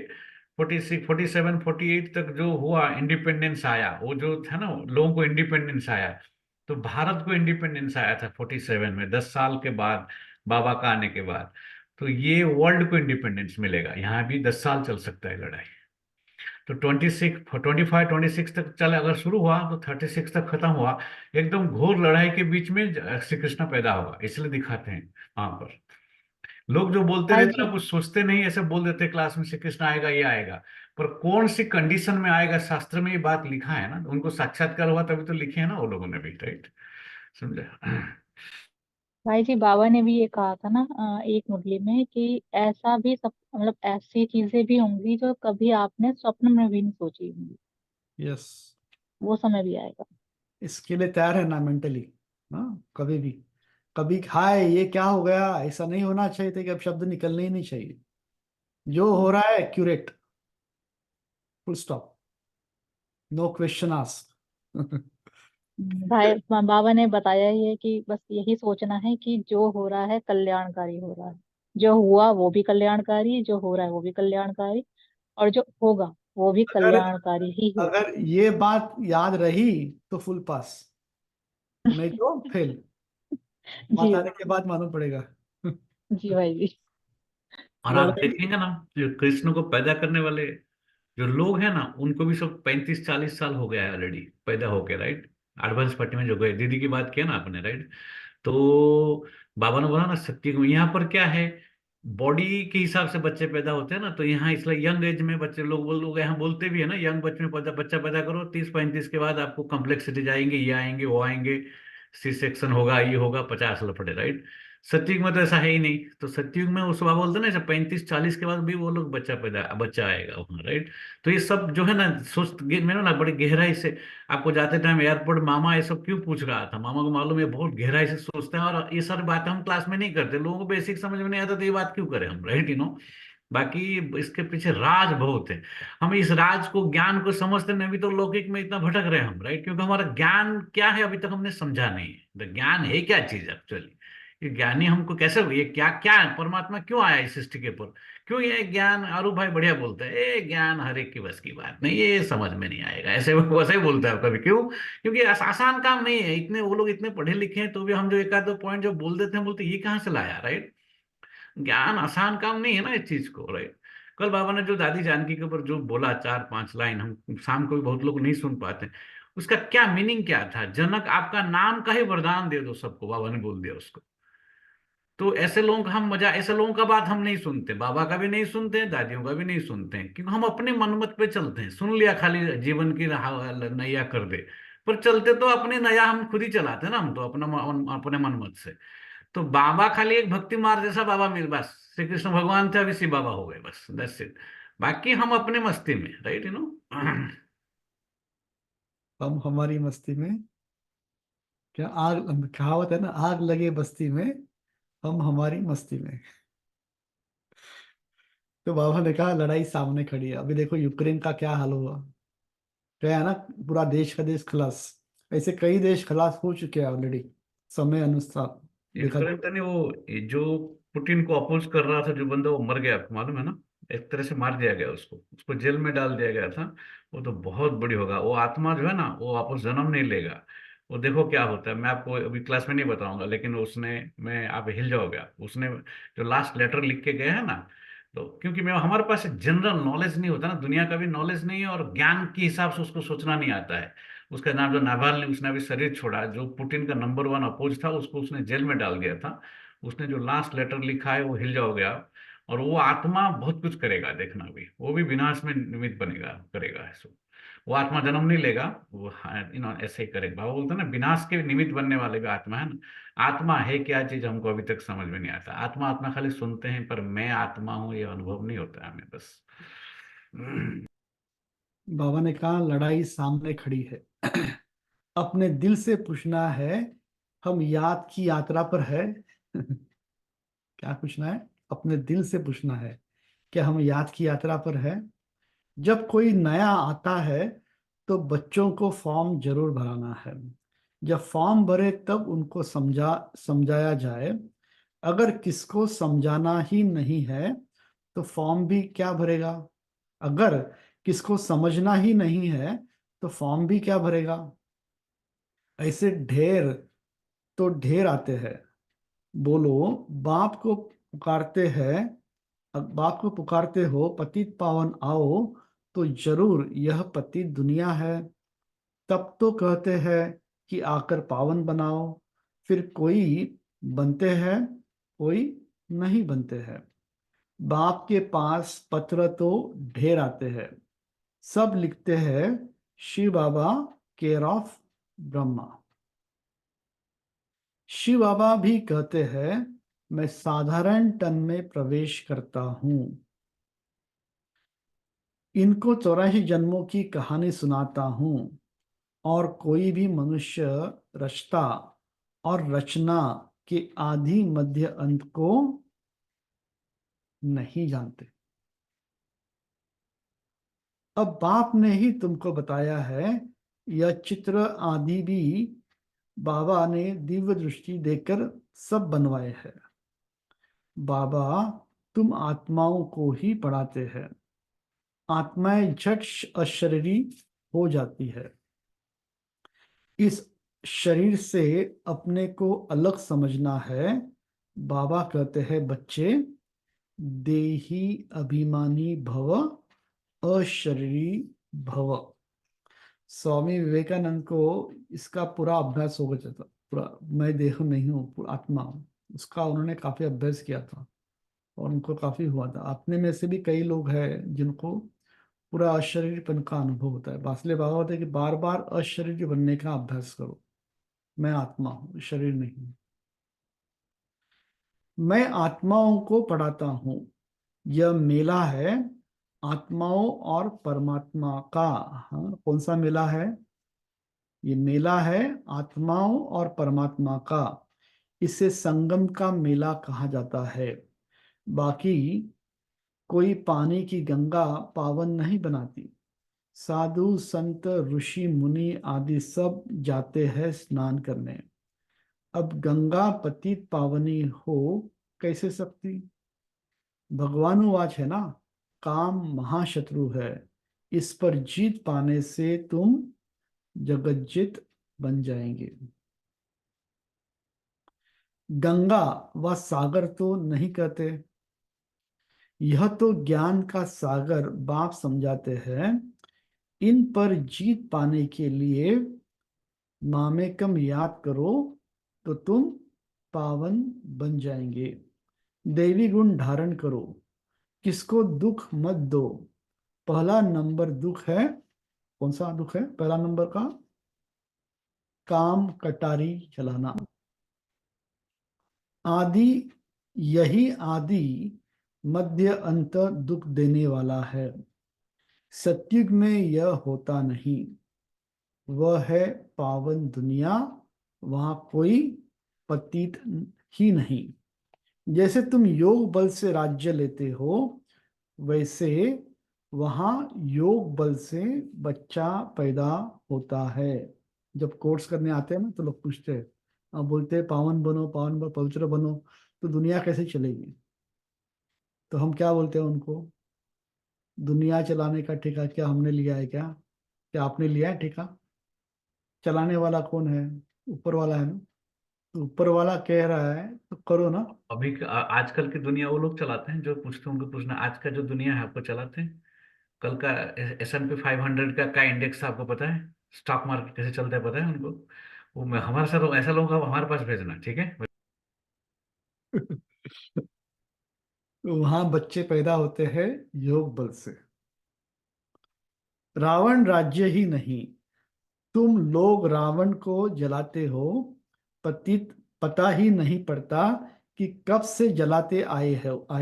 46 47 48 तक जो हुआ, इंडिपेंडेंस आया, वो जो था ना, लोगों को इंडिपेंडेंस आया। तो भारत को इंडिपेंडेंस आया था 47 में, 10 साल के बाद, बाबा का आने के बाद। तो ये वर्ल्ड को इंडिपेंडेंस मिलेगा, यहाँ भी 10 साल चल सकता है लड़ाई। तो 25 26 तक चले, अगर शुरू हुआ तो 36 तक खत्म हुआ। एकदम घोर लड़ाई के बीच में श्री कृष्ण पैदा होगा, इसलिए दिखाते हैं वहां पर। लोग जो बोलते भाई रहते जी ना, कुछ सोचते नहीं, ऐसे बोल देते क्लास में श्री कृष्ण आएगा, ये आएगा। पर कौन सी कंडीशन में आएगा, शास्त्र में ये बात लिखा है ना, उनको साक्षात्कार हुआ तभी तो लिखे है ना वो लोगों ने भी, राइट? समझा? भाई जी, बाबा ने भी ये कहा था ना एक मुरली में कि ऐसा भी सब मतलब ऐसी चीजें भी होंगी जो कभी आपने स्वप्न में भी नहीं सोची होंगी। यस, वो समय भी आएगा। इसके लिए तैयार है ना मेंटली। हाँ, कभी भी, कभी हाय ये क्या हो गया, ऐसा नहीं होना चाहिए था, कि अब शब्द निकलने ही नहीं चाहिए। जो हो रहा है accurate, full stop, no question ask. बाबा ने बताया ये कि बस यही सोचना है कि जो हो रहा है कल्याणकारी हो रहा है, जो हुआ वो भी कल्याणकारी, जो हो रहा है वो भी कल्याणकारी, और जो होगा वो भी अगर कल्याणकारी ही होगा। अगर ये बात याद रही तो फुल पास, नहीं तो फेल। बात जी। आने के बाद मालूम पड़ेगा। जी भाई जी। और बोलो आप भाई जी। देखेंगे ना, जो कृष्ण को पैदा करने वाले जो लोग हैं ना, उनको भी सब 35 40 साल हो गया है ऑलरेडी पैदा होके, राइट? एडवांस पार्टी में जो गए, दीदी की बात किया ना आपने, राइट? तो बाबा ने बोला ना, सत्य को यहाँ पर क्या है, बॉडी के हिसाब से बच्चे पैदा होते हैं ना। तो यहाँ इसलिए यंग एज में बच्चे लोग यहाँ बोलते भी है ना, यंग बच्चे में बच्चा पैदा करो, 30 35 के बाद आपको कॉम्प्लेक्सिटीज आएंगे, ये आएंगे वो आएंगे, सी सेक्शन होगा, ये होगा, 50 लफड़े, राइट? सतयुग में तो ऐसा है ही नहीं। तो सतयुग में उस बाबा बोलते हैं ना, 35 40 के बाद भी वो लोग बच्चा आएगा वहाँ, राइट? तो ये सब जो है ना, मैंने ना बड़ी गहराई से, आपको जाते टाइम एयरपोर्ट मामा ये सब क्यों पूछ रहा था, मामा को मालूम है बहुत गहराई से सोचते हैं, और ये सारी बातें हम क्लास में नहीं करते, लोगों को बेसिक समझ में नहीं आता, तो ये बात क्यों करें हम, राइट? बाकी इसके पीछे राज बहुत है। हम इस राज को, ज्ञान को समझते नहीं, अभी तो लौकिक में इतना भटक रहे हैं हम, राइट? क्योंकि हमारा ज्ञान क्या है अभी तक हमने समझा नहीं है। तो ज्ञान है क्या चीज एक्चुअली? ये ज्ञानी हमको कैसे, ये क्या क्या है, परमात्मा क्यों आया इस सृष्टि के ऊपर, क्यों ये ज्ञान? आरू भाई बढ़िया बोलता है, ये ज्ञान हर एक की बस की बात नहीं, ये समझ में नहीं आएगा, ऐसे वैसे ही बोलता है कभी। क्यों? क्योंकि आसान काम नहीं है, इतने वो लोग इतने पढ़े लिखे हैं, तो भी हम जो एक आध दो पॉइंट जो बोल देते हैं, बोलते ये कहाँ से लाया, राइट? ज्ञान आसान काम नहीं है ना इस चीज को, राइट? कल बाबा ने जो दादी जानकी के ऊपर जो बोला, 4 5 लाइन, हम शाम को भी बहुत लोग नहीं सुन पाते, उसका क्या मीनिंग क्या था? जनक आपका नाम का ही वरदान दे दो सबको, बाबा ने बोल दिया उसको। तो ऐसे लोगों का हम मजा, ऐसे लोगों का बात हम नहीं सुनते, बाबा का भी नहीं सुनते, दादियों का भी नहीं सुनते हैं, क्योंकि हम अपने मनमत पे चलते हैं। सुन लिया, खाली जीवन की नैया कर दे, पर चलते तो अपनी नया हम खुद ही चलाते हैं ना, हम तो अपने मनमत से। तो बाबा खाली एक भक्ति मार्ग जैसा बाबा मिल, बस श्री कृष्ण भगवान थे, अभी शिव बाबा हो गए, बस दैट्स इट। बाकी हम अपने मस्ती में, राइट? हम हमारी मस्ती में, क्या आग, कहावत है ना, आग लगे बस्ती में, हम हमारी मस्ती में। तो बाबा ने कहा लड़ाई सामने खड़ी है। अभी देखो यूक्रेन का क्या हाल हुआ, क्या है ना, पूरा देश का देश खलास। ऐसे कई देश खलास हो चुके हैं ऑलरेडी, समय अनुसार देखा यूक्रेन जाए। तो नहीं, वो जो पुतिन को अपोज कर रहा था जो बंदा, वो मर गया, आपको मालूम है ना? एक तरह से मार दिया गया उसको, उसको जेल में डाल दिया गया था। वो तो बहुत बड़ी होगा, वो आत्मा जो है ना, वो वापस जन्म नहीं लेगा। वो देखो क्या होता है, मैं आपको अभी क्लास में नहीं बताऊंगा, लेकिन उसने, मैं आप हिल जाओगे आप, उसने जो लास्ट लेटर लिख के गया है ना, तो क्योंकि मैं हमारे पास जनरल नॉलेज नहीं होता ना, दुनिया का भी नॉलेज नहीं है, और ज्ञान के हिसाब से उसको सोचना नहीं आता है। उसका नाम जो नावाल्नी, उसने अभी शरीर छोड़ा, जो पुतिन का नंबर 1 अपोज था, उसको उसने जेल में डाल दिया था। उसने जो लास्ट लेटर लिखा है वो हिल जाओगे आप। और वो आत्मा बहुत कुछ करेगा, देखना भी, वो भी विनाश में निमित्त बनेगा, करेगा ऐसा। वो आत्मा जन्म नहीं लेगा, वो ऐसे ही करेगा। बाबा बोलते हैं ना, विनाश के निमित्त बनने वाले भी आत्मा है ना। आत्मा है क्या चीज, हमको अभी तक समझ में नहीं आता। आत्मा आत्मा खाली सुनते हैं, पर मैं आत्मा हूं ये अनुभव नहीं होता है हमें, बस। बाबा ने कहा लड़ाई सामने खड़ी है। अपने दिल से पूछना है, हम याद की यात्रा पर है। क्या पूछना है? अपने दिल से पूछना है, क्या हम याद की यात्रा पर है? जब कोई नया आता है तो बच्चों को फॉर्म जरूर भराना है। जब फॉर्म भरे तब उनको समझाया जाए। अगर किसको समझाना ही नहीं है तो फॉर्म भी क्या भरेगा? अगर किसको समझना ही नहीं है तो फॉर्म भी क्या भरेगा? ऐसे ढेर तो ढेर आते हैं। बोलो, बाप को पुकारते हैं, बाप को पुकारते हो पतित पावन आओ, तो जरूर यह पतित दुनिया है। तब तो कहते हैं कि आकर पावन बनाओ। फिर कोई बनते हैं, कोई नहीं बनते हैं। बाप के पास पत्र तो ढेर आते हैं। सब लिखते हैं शिव बाबा, केयर ऑफ ब्रह्मा। शिव बाबा भी कहते हैं मैं साधारण तन में प्रवेश करता हूं। इनको 84 जन्मों की कहानी सुनाता हूं, और कोई भी मनुष्य रचता और रचना के आदि मध्य अंत को नहीं जानते। अब बाप ने ही तुमको बताया है। यह चित्र आदि भी बाबा ने दिव्य दृष्टि देकर सब बनवाए हैं। बाबा तुम आत्माओं को ही पढ़ाते हैं। आत्माएं झट अशरीरी हो जाती है। इस शरीर से अपने को अलग समझना है। बाबा कहते हैं बच्चे, देही अभिमानी भव, अशरीरी भव। स्वामी विवेकानंद को इसका पूरा अभ्यास हो गया था। पूरा मैं देह नहीं हूँ, पूरा आत्मा हूँ, उसका उन्होंने काफी अभ्यास किया था और उनको काफी हुआ था। अपने में से भी कई लोग हैं जिनको पूरा अशरीरपन का अनुभव होता है। बासले बाबा होते हैं कि बार बार अशरीर बनने का अभ्यास करो। मैं आत्मा हूँ, शरीर नहीं हूँ। मैं आत्माओं को पढ़ाता हूँ। यह मेला है आत्माओं और परमात्मा का। हाँ, कौन सा मेला है? ये मेला है आत्माओं और परमात्मा का। इसे संगम का मेला कहा जाता है। बाकी कोई पानी की गंगा पावन नहीं बनाती। साधु संत ऋषि मुनि आदि सब जाते हैं स्नान करने। अब गंगा पतित पावनी हो कैसे सकती? भगवानुवाच है ना, काम महाशत्रु है। इस पर जीत पाने से तुम जगज्जित बन जाएंगे। गंगा व सागर तो नहीं कहते। यह तो ज्ञान का सागर बाप समझाते हैं। इन पर जीत पाने के लिए मामेकम याद करो तो तुम पावन बन जाएंगे। देवी गुण धारण करो। किसको दुख मत दो। पहला नंबर दुख है, कौन सा दुख है पहला नंबर का? काम कटारी चलाना। आदि, यही आदि मध्य अंत दुख देने वाला है। सत्युग में यह होता नहीं। वह है पावन दुनिया, वहां कोई पतित ही नहीं। जैसे तुम योग बल से राज्य लेते हो, वैसे वहां योग बल से बच्चा पैदा होता है। जब कोर्स करने आते हैं ना तो लोग पूछते हैं, अब बोलते हैं पावन बनो, पावन बनो, पवित्र बनो, तो दुनिया कैसे चलेगी? तो हम क्या बोलते हैं उनको? दुनिया चलाने का ठेका क्या हमने लिया है क्या? क्या आपने लिया है ठेका? चलाने वाला कौन है? ऊपर वाला है ना। तो ऊपर वाला कह रहा है तो करो ना। अभी आजकल की दुनिया वो लोग चलाते हैं जो पूछते हैं, उनको पूछना आज का जो दुनिया है आपको चलाते हैं। कल का S&P 500 का इंडेक्स आपको पता है? स्टॉक मार्केट कैसे चलता है पता है उनको? वो मैं हमारे साथ ऐसा लोगों का हमारे पास भेजना, ठीक है? वहां बच्चे पैदा होते हैं योग बल से। रावण राज्य ही नहीं, तुम लोग रावण को जलाते हो, पतित पता ही नहीं पड़ता कि कब से जलाते आए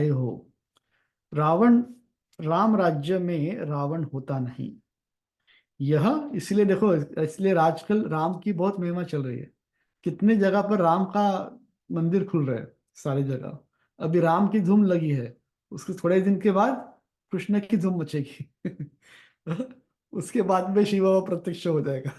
हो। रावण, राम राज्य में रावण होता नहीं। यह इसलिए देखो, इसलिए आजकल राम की बहुत महिमा चल रही है। कितने जगह पर राम का मंदिर खुल रहा है, सारी जगह। अभी राम की धूम लगी है, उसके थोड़े दिन के बाद कृष्ण की धूम मचेगी। उसके बाद में शिव बाबा प्रत्यक्ष हो जाएगा।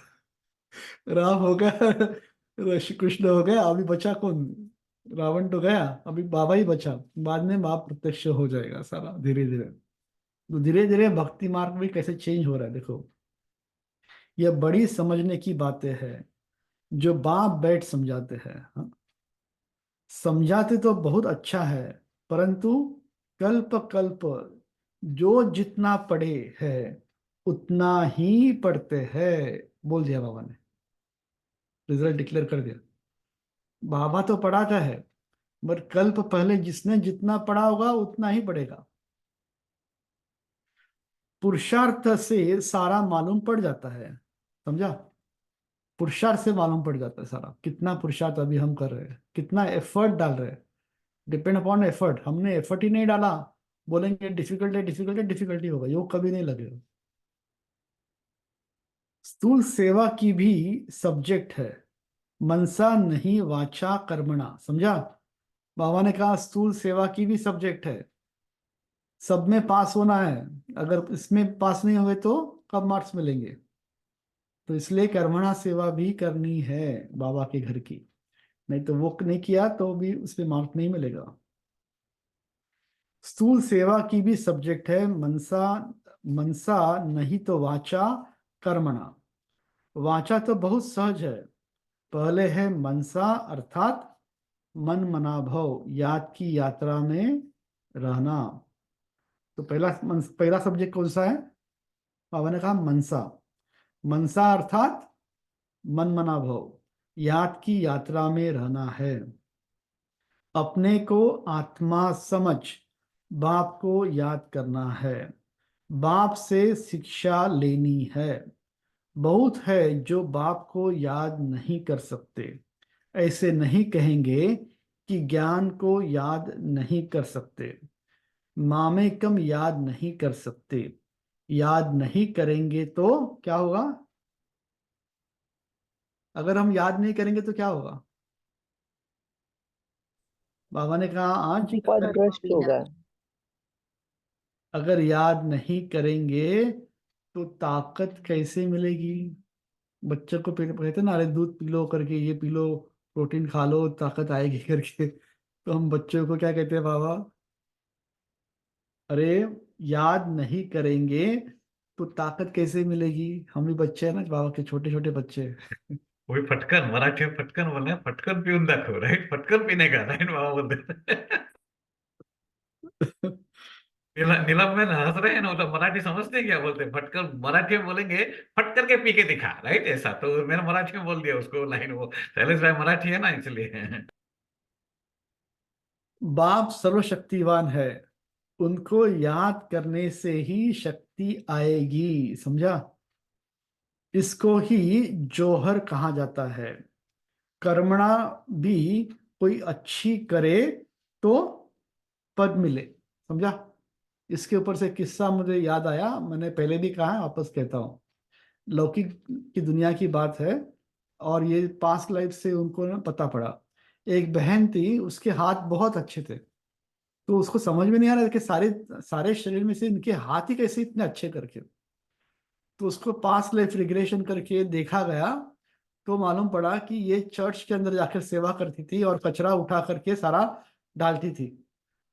राम हो गया, श्री कृष्ण हो गया, अभी बचा कौन? रावण तो गया, अभी बाबा ही बचा। बाद में बाप प्रत्यक्ष हो जाएगा सारा, धीरे धीरे। तो धीरे धीरे भक्ति मार्ग भी कैसे चेंज हो रहा है देखो। यह बड़ी समझने की बातें हैं, जो बाप बैठ समझाते हैं। हाँ? समझाते तो बहुत अच्छा है, परंतु कल्प कल्प जो जितना पढ़े है उतना ही पढ़ते हैं, बोल दिया बाबा ने। रिजल्ट डिक्लेयर कर दिया। बाबा तो पढ़ाता है, बट कल्प पहले जिसने जितना पढ़ा होगा उतना ही पढ़ेगा। पुरुषार्थ से सारा मालूम पड़ जाता है, समझा? पुरुषार्थ से मालूम पड़ जाता है सारा, कितना पुरुषार्थ अभी हम कर रहे हैं, कितना एफर्ट डाल रहे हैं। Depend upon effort. हमने एफर्ट ही नहीं डाला, बोलेंगे डिफिकल्ट है डिफिकल्ट है, डिफिकल्टी होगा, योग कभी नहीं लगेगा। स्थूल सेवा की भी सब्जेक्ट है, मनसा नहीं वाचा कर्मणा, समझा? बाबा ने कहा स्थूल सेवा की भी सब्जेक्ट है, सब में पास होना है। अगर इसमें पास नहीं हुए तो कब मार्क्स मिलेंगे? तो इसलिए कर्मणा सेवा भी करनी है बाबा के घर की, नहीं तो वो नहीं किया तो भी उस पर मार्क नहीं मिलेगा। स्थूल सेवा की भी सब्जेक्ट है, मनसा, मनसा नहीं तो वाचा कर्मणा। वाचा तो बहुत सहज है, पहले है मनसा अर्थात मन मना भव, याद की यात्रा में रहना। तो पहला सब्जेक्ट कौन सा है? बाबा ने कहा मनसा। मनसा अर्थात मन मना भव, याद की यात्रा में रहना है। अपने को आत्मा समझ बाप को याद करना है, बाप से शिक्षा लेनी है। बहुत है जो बाप को याद नहीं कर सकते, ऐसे नहीं कहेंगे कि ज्ञान को याद नहीं कर सकते। मामेकम याद नहीं कर सकते, याद नहीं करेंगे तो क्या होगा? अगर हम याद नहीं करेंगे तो क्या होगा? बाबा ने कहा आज पद भ्रष्ट होगा। अगर याद नहीं करेंगे तो ताकत कैसे मिलेगी? बच्चों को कहते ना, अरे दूध पी लो करके, ये पी लो, प्रोटीन खा लो, ताकत आएगी करके। तो हम बच्चों को क्या कहते हैं बाबा? अरे याद नहीं करेंगे तो ताकत कैसे मिलेगी? हम भी बच्चे हैं ना बाबा के, छोटे छोटे बच्चे। वही फटकन, मराठी में फटकन बोलते हैं, फटकन पिऊन दाखव, राइट? फटकन पीने का, राइट? बाबा बोलते हैं। नीलम में हंस रहे हैं ना, मतलब मराठी समझते हैं क्या बोलते हैं? फटकर मराठी में बोलेंगे, फट करके पी के दिखा, राइट? ऐसा तो मैंने मराठी में बोल दिया उसको लाइन, वो शैलेश भाई मराठी है ना इसलिए। बाप सर्वशक्तिवान है, उनको याद करने से ही शक्ति आएगी, समझा? इसको ही जौहर कहा जाता है। कर्मणा भी कोई अच्छी करे तो पद मिले, समझा? इसके ऊपर से किस्सा मुझे याद आया, मैंने पहले भी कहा है, वापस कहता हूँ। लौकिक की दुनिया की बात है, और ये पास्ट लाइफ से उनको ना पता पड़ा। एक बहन थी, उसके हाथ बहुत अच्छे थे, तो उसको समझ में नहीं आ रहा था कि सारे सारे शरीर में से इनके हाथ ही कैसे इतने अच्छे करके। तो उसको पास्ट लाइफ रिग्रेशन करके देखा गया, तो मालूम पड़ा कि ये चर्च के अंदर जाकर सेवा करती थी और कचरा उठा करके सारा डालती थी।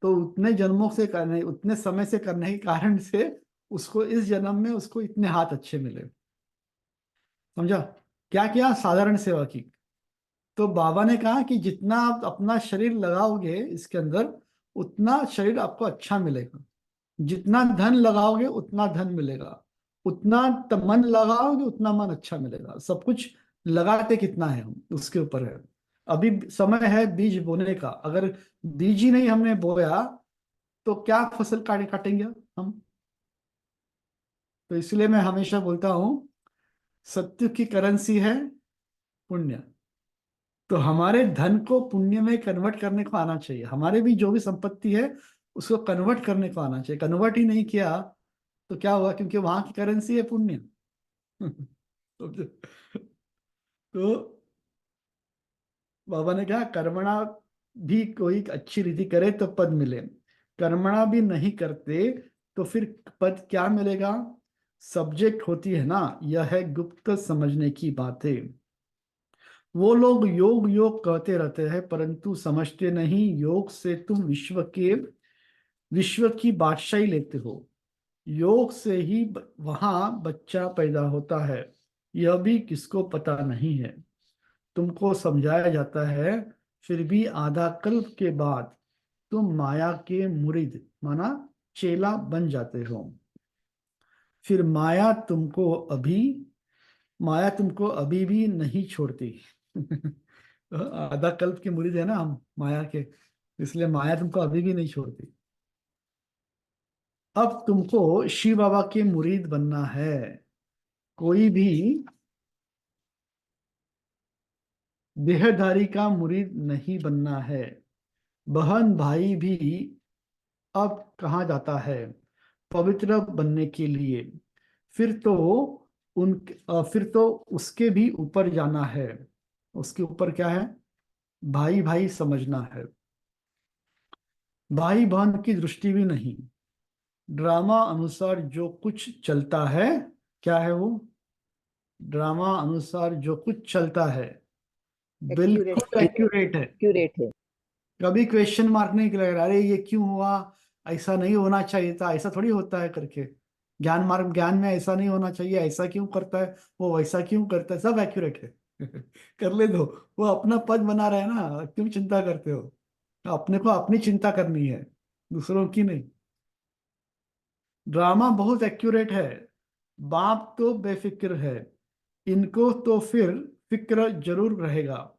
तो उतने जन्मों से करने, उतने समय से करने के कारण से उसको इस जन्म में उसको इतने हाथ अच्छे मिले, समझा? क्या किया? साधारण सेवा की। तो बाबा ने कहा कि जितना आप अपना शरीर लगाओगे इसके अंदर, उतना शरीर आपको अच्छा मिलेगा। जितना धन लगाओगे उतना धन मिलेगा, उतना मन लगाओगे उतना मन अच्छा मिलेगा। सब कुछ लगाते कितना है हम उसके ऊपर है। अभी समय है बीज बोने का, अगर बीज ही नहीं हमने बोया तो क्या फसल काटेंगे हम। तो इसलिए मैं हमेशा बोलता हूं, सत्य की करेंसी है पुण्य। तो हमारे धन को पुण्य में कन्वर्ट करने को आना चाहिए। हमारे भी जो भी संपत्ति है उसको कन्वर्ट करने को आना चाहिए। कन्वर्ट ही नहीं किया तो क्या हुआ, क्योंकि वहां की करेंसी है पुण्य। तो बाबा ने कहा कर्मणा भी कोई अच्छी रीति करे तो पद मिले, कर्मणा भी नहीं करते तो फिर पद क्या मिलेगा। सब्जेक्ट होती है ना, यह है गुप्त समझने की बातें। वो लोग योग योग कहते रहते हैं परंतु समझते नहीं, योग से तुम विश्व की बादशाही लेते हो। योग से ही वहां बच्चा पैदा होता है, यह भी किसको पता नहीं है। तुमको समझाया जाता है, फिर भी आधा कल्प के बाद तुम माया के मुरीद माना चेला बन जाते हो। फिर माया तुमको अभी भी नहीं छोड़ती। आधा कल्प के मुरीद है ना हम माया के, इसलिए माया तुमको अभी भी नहीं छोड़ती। अब तुमको शिव बाबा के मुरीद बनना है। कोई भी देहधारी का मुरीद नहीं बनना है। बहन भाई भी अब कहाँ जाता है पवित्र बनने के लिए। फिर तो फिर तो उसके भी ऊपर जाना है। उसके ऊपर क्या है, भाई भाई समझना है। भाई बहन की दृष्टि भी नहीं। ड्रामा अनुसार जो कुछ चलता है, क्या है वो, ड्रामा अनुसार जो कुछ चलता है बिल्कुल एक्यूरेट है। एक्यूरेट है। कभी क्वेश्चन मार्क नहीं लगेगा, अरे ये क्यों हुआ, ऐसा नहीं होना चाहिए था, ऐसा थोड़ी होता है करके। ज्ञान में ऐसा नहीं होना चाहिए, ऐसा क्यों करता है, वो वैसा क्यों करता है, सब एक्यूरेट है। कर ले दो, वो अपना पद बना रहे हैं ना, क्यों चिंता करते हो। अपने को अपनी चिंता करनी है, दूसरों की नहीं। ड्रामा बहुत एक्यूरेट है। बाप तो बेफिक्र है, इनको तो फिर फिक्र जरूर रहेगा।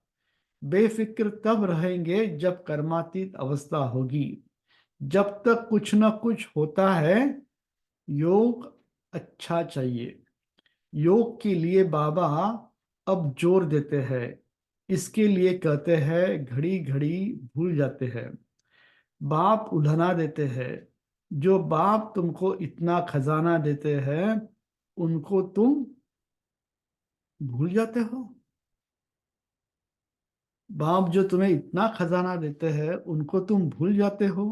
बेफिक्र तब रहेंगे जब कर्मातीत अवस्था होगी। जब तक कुछ न कुछ होता है, योग अच्छा चाहिए। योग के लिए बाबा अब जोर देते हैं। इसके लिए कहते हैं घड़ी घड़ी भूल जाते हैं। बाप उल्हना देते हैं। जो बाप तुमको इतना खजाना देते हैं उनको तुम भूल जाते हो। बाप जो तुम्हें इतना खजाना देते हैं उनको तुम भूल जाते हो।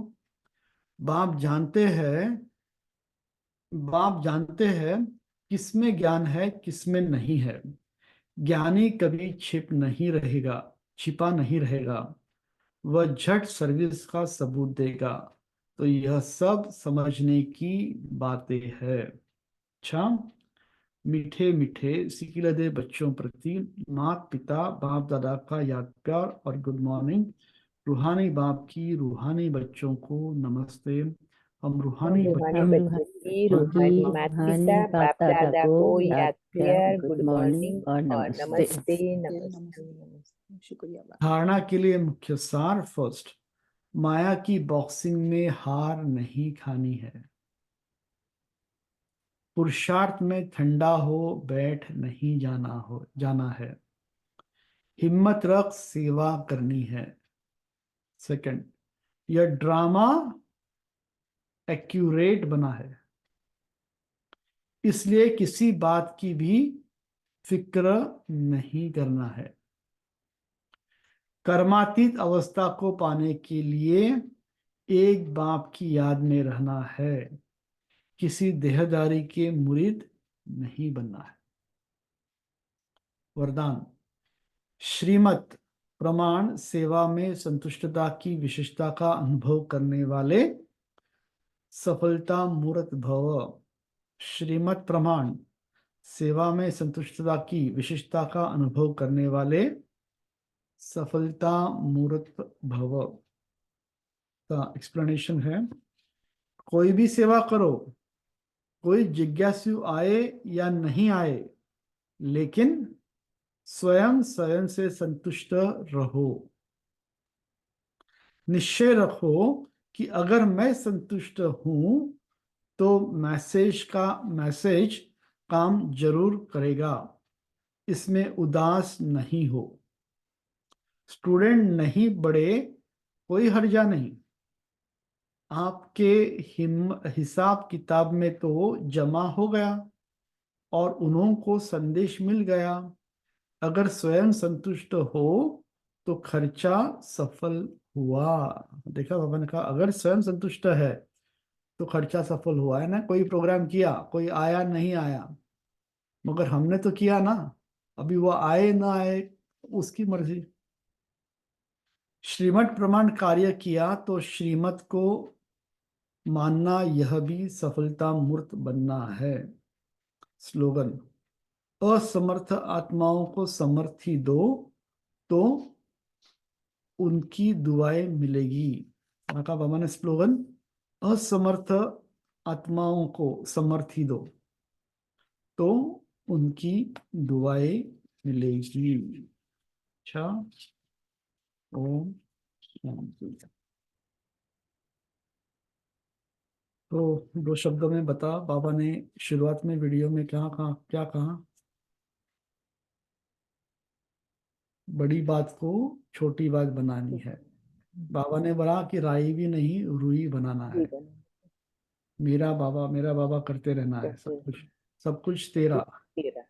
बाप जानते हैं बाप जानते हैं किसमें ज्ञान है किसमें नहीं है। ज्ञानी कभी छिपा नहीं रहेगा। वह झट सर्विस का सबूत देगा। तो यह सब समझने की बातें है। अच्छा, मीठे मीठे सिकिलदे बच्चों प्रति माता पिता बाप दादा का याद प्यार और गुड मॉर्निंग। रूहानी बाप की रूहानी बच्चों को नमस्ते। हम हम रूहानी रूहानी बच्चों बच्चों की रूहानी माता पिता बाप दादा को याद प्यार गुड मॉर्निंग और नमस्ते नमस्ते नमस्ते। शुक्रिया बाबा। धारणा के लिए मुख्य सार। फर्स्ट, माया की बॉक्सिंग में हार नहीं खानी है। पुरुषार्थ में ठंडा हो बैठ नहीं जाना है। हिम्मत रख सेवा करनी है। सेकंड, यह ड्रामा एक्यूरेट बना है, इसलिए किसी बात की भी फिक्र नहीं करना है। कर्मातीत अवस्था को पाने के लिए एक बाप की याद में रहना है, किसी देहदारी के मुरीद नहीं बनना है। वरदान, श्रीमत प्रमाण सेवा में संतुष्टता की विशेषता का अनुभव करने वाले सफलता मूर्त भव। श्रीमत प्रमाण सेवा में संतुष्टता की विशेषता का अनुभव करने वाले सफलता मूर्त भव का एक्सप्लेनेशन है, कोई भी सेवा करो, कोई जिज्ञासु आए या नहीं आए, लेकिन स्वयं स्वयं से संतुष्ट रहो। निश्चय रखो कि अगर मैं संतुष्ट हूं तो मैसेज काम जरूर करेगा, इसमें उदास नहीं हो। स्टूडेंट नहीं बढ़े कोई हर्जा नहीं, आपके हिसाब किताब में तो जमा हो गया और उन्हों को संदेश मिल गया। अगर स्वयं संतुष्ट हो तो खर्चा सफल हुआ। देखा बाबा ने कहा अगर स्वयं संतुष्ट है तो खर्चा सफल हुआ है ना। कोई प्रोग्राम किया, कोई आया नहीं आया, मगर हमने तो किया ना। अभी वो आए ना आए उसकी मर्जी। श्रीमत प्रमाण कार्य किया तो श्रीमत को मानना यह भी सफलता मूर्त बनना है। स्लोगन, असमर्थ आत्माओं को समर्थी दो तो उनकी दुआएं मिलेगी। का बाबा ने स्लोगन, असमर्थ आत्माओं को समर्थी दो तो उनकी दुआएं मिलेगी। अच्छा, ओम शांति। तो दो शब्दों में बता, बाबा ने शुरुआत में वीडियो में क्या कहा? बड़ी बात को छोटी बात बनानी है। बाबा ने बोला कि राई भी नहीं रुई बनाना है। मेरा बाबा करते रहना है। सब कुछ तेरा तेरा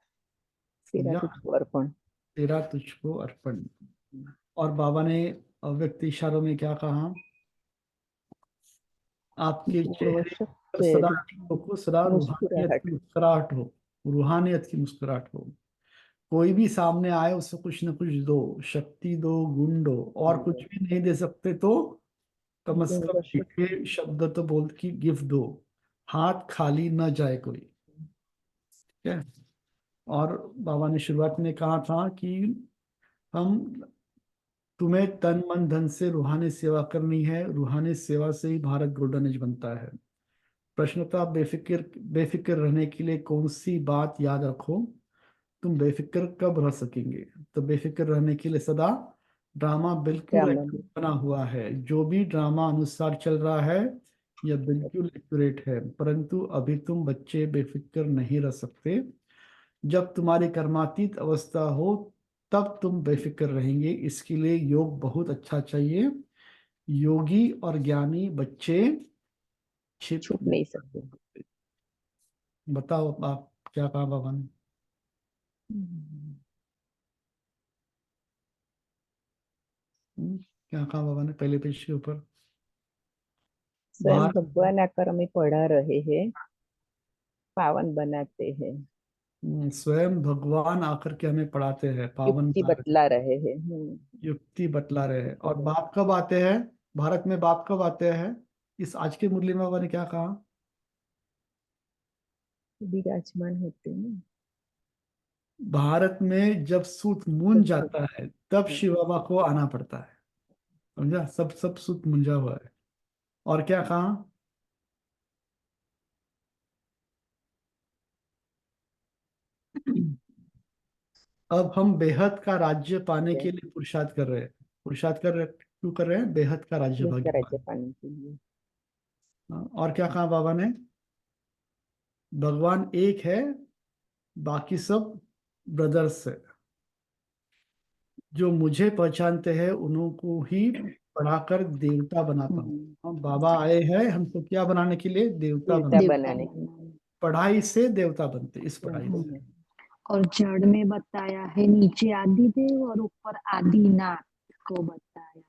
समझा? तुझको अर्पण। तेरा तुझको अर्पण। और बाबा ने अव्यक्त इशारों में क्या कहा? आपके चेहरे पर सदा सदा रूहानियत की मुस्कुराहट हो, रूहानियत की मुस्कुराहट हो। कोई भी सामने आए उससे कुछ न कुछ दो, शक्ति दो, गुण दो। और कुछ भी नहीं दे सकते तो कम से कम मीठे शब्द तो बोल की गिफ्ट दो, हाथ खाली न जाए कोई। ठीक है। और बाबा ने शुरुआत में कहा था कि हम तुम्हें तन मन धन से रूहानी सेवा करनी है। रूहानी सेवा से ही भारत गोल्डन एज बनता है। प्रश्न था बेफिक्र रहने के लिए कौन सी बात याद रखो? तुम बेफिक्र कब रह सकेंगे? तो बेफिक्र रहने के लिए सदा ड्रामा बिल्कुल बना हुआ है। जो भी ड्रामा अनुसार चल रहा है यह बिल्कुल एक्यूरेट है, परंतु अभी तुम बच्चे बेफिक्र नहीं रह सकते। जब तुम्हारी कर्मातीत अवस्था हो तब तुम बेफिक्र रहेंगे। इसके लिए योग बहुत अच्छा चाहिए। योगी और ज्ञानी बच्चे छुप नहीं सकते। बताओ आप क्या कहा बाबा ने? क्या कहा बाबा ने पहले पेज के ऊपर? स्वयं भगवान आकर हमें पढ़ा रहे हैं, पावन बनाते हैं। स्वयं भगवान आकर के हमें पढ़ाते हैं, पावन युक्ति बतला रहे हैं। युक्ति बतला रहे हैं। और बाप कब आते हैं? भारत में बाप कब आते हैं? इस आज के मुरली में बाबा ने क्या कहा? विराजमान होते हैं। भारत में जब सूत मूंज जाता है तब शिव बाबा को आना पड़ता है। समझा? सब सूत मुंजा हुआ है। और क्या कहा? अब हम बेहद का राज्य पाने के लिए पुरुषार्थ कर रहे हैं। क्यों कर रहे हैं? बेहद का राज्य भाग्य पाने के लिए। और क्या कहा बाबा ने? भगवान एक है, बाकी सब ब्रदर्स है। जो मुझे पहचानते हैं उन्हों को ही पढ़ाकर देवता बनाता हूँ। हम बाबा आए हैं हमको क्या बनाने के लिए? देवता बनाने। पढ़ाई से देवता बनते, इस पढ़ाई से। और जड़ में बताया है नीचे आदि देव और ऊपर आदिनाथ को बताया।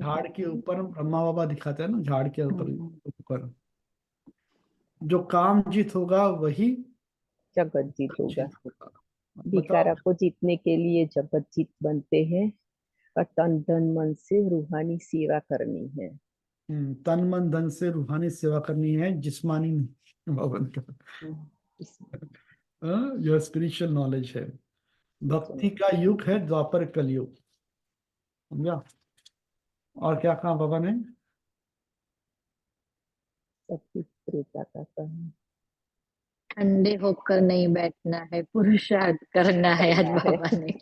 झाड़ के ऊपर ब्रह्मा बाबा दिखाते हैं ना, झाड़ के ऊपर जो काम जीत होगा वही जगत जीत होगा। बताओ। भिखारा को जीतने के लिए जगत जीत बनते हैं और तन धन मन से रूहानी सेवा करनी है। तन मन धन से रूहानी सेवा करनी है, जिस्मानी नहीं। बाबा ने कहा यह स्पिरिचुअल नॉलेज है। भक्ति का युग है द्वापर कलयुग। समझा? और क्या कहा बाबा ने? सबकी प्रियता का कहना ठंडे होकर नहीं बैठना है, पुरुषार्थ करना है, आज करना है। बाबा ने।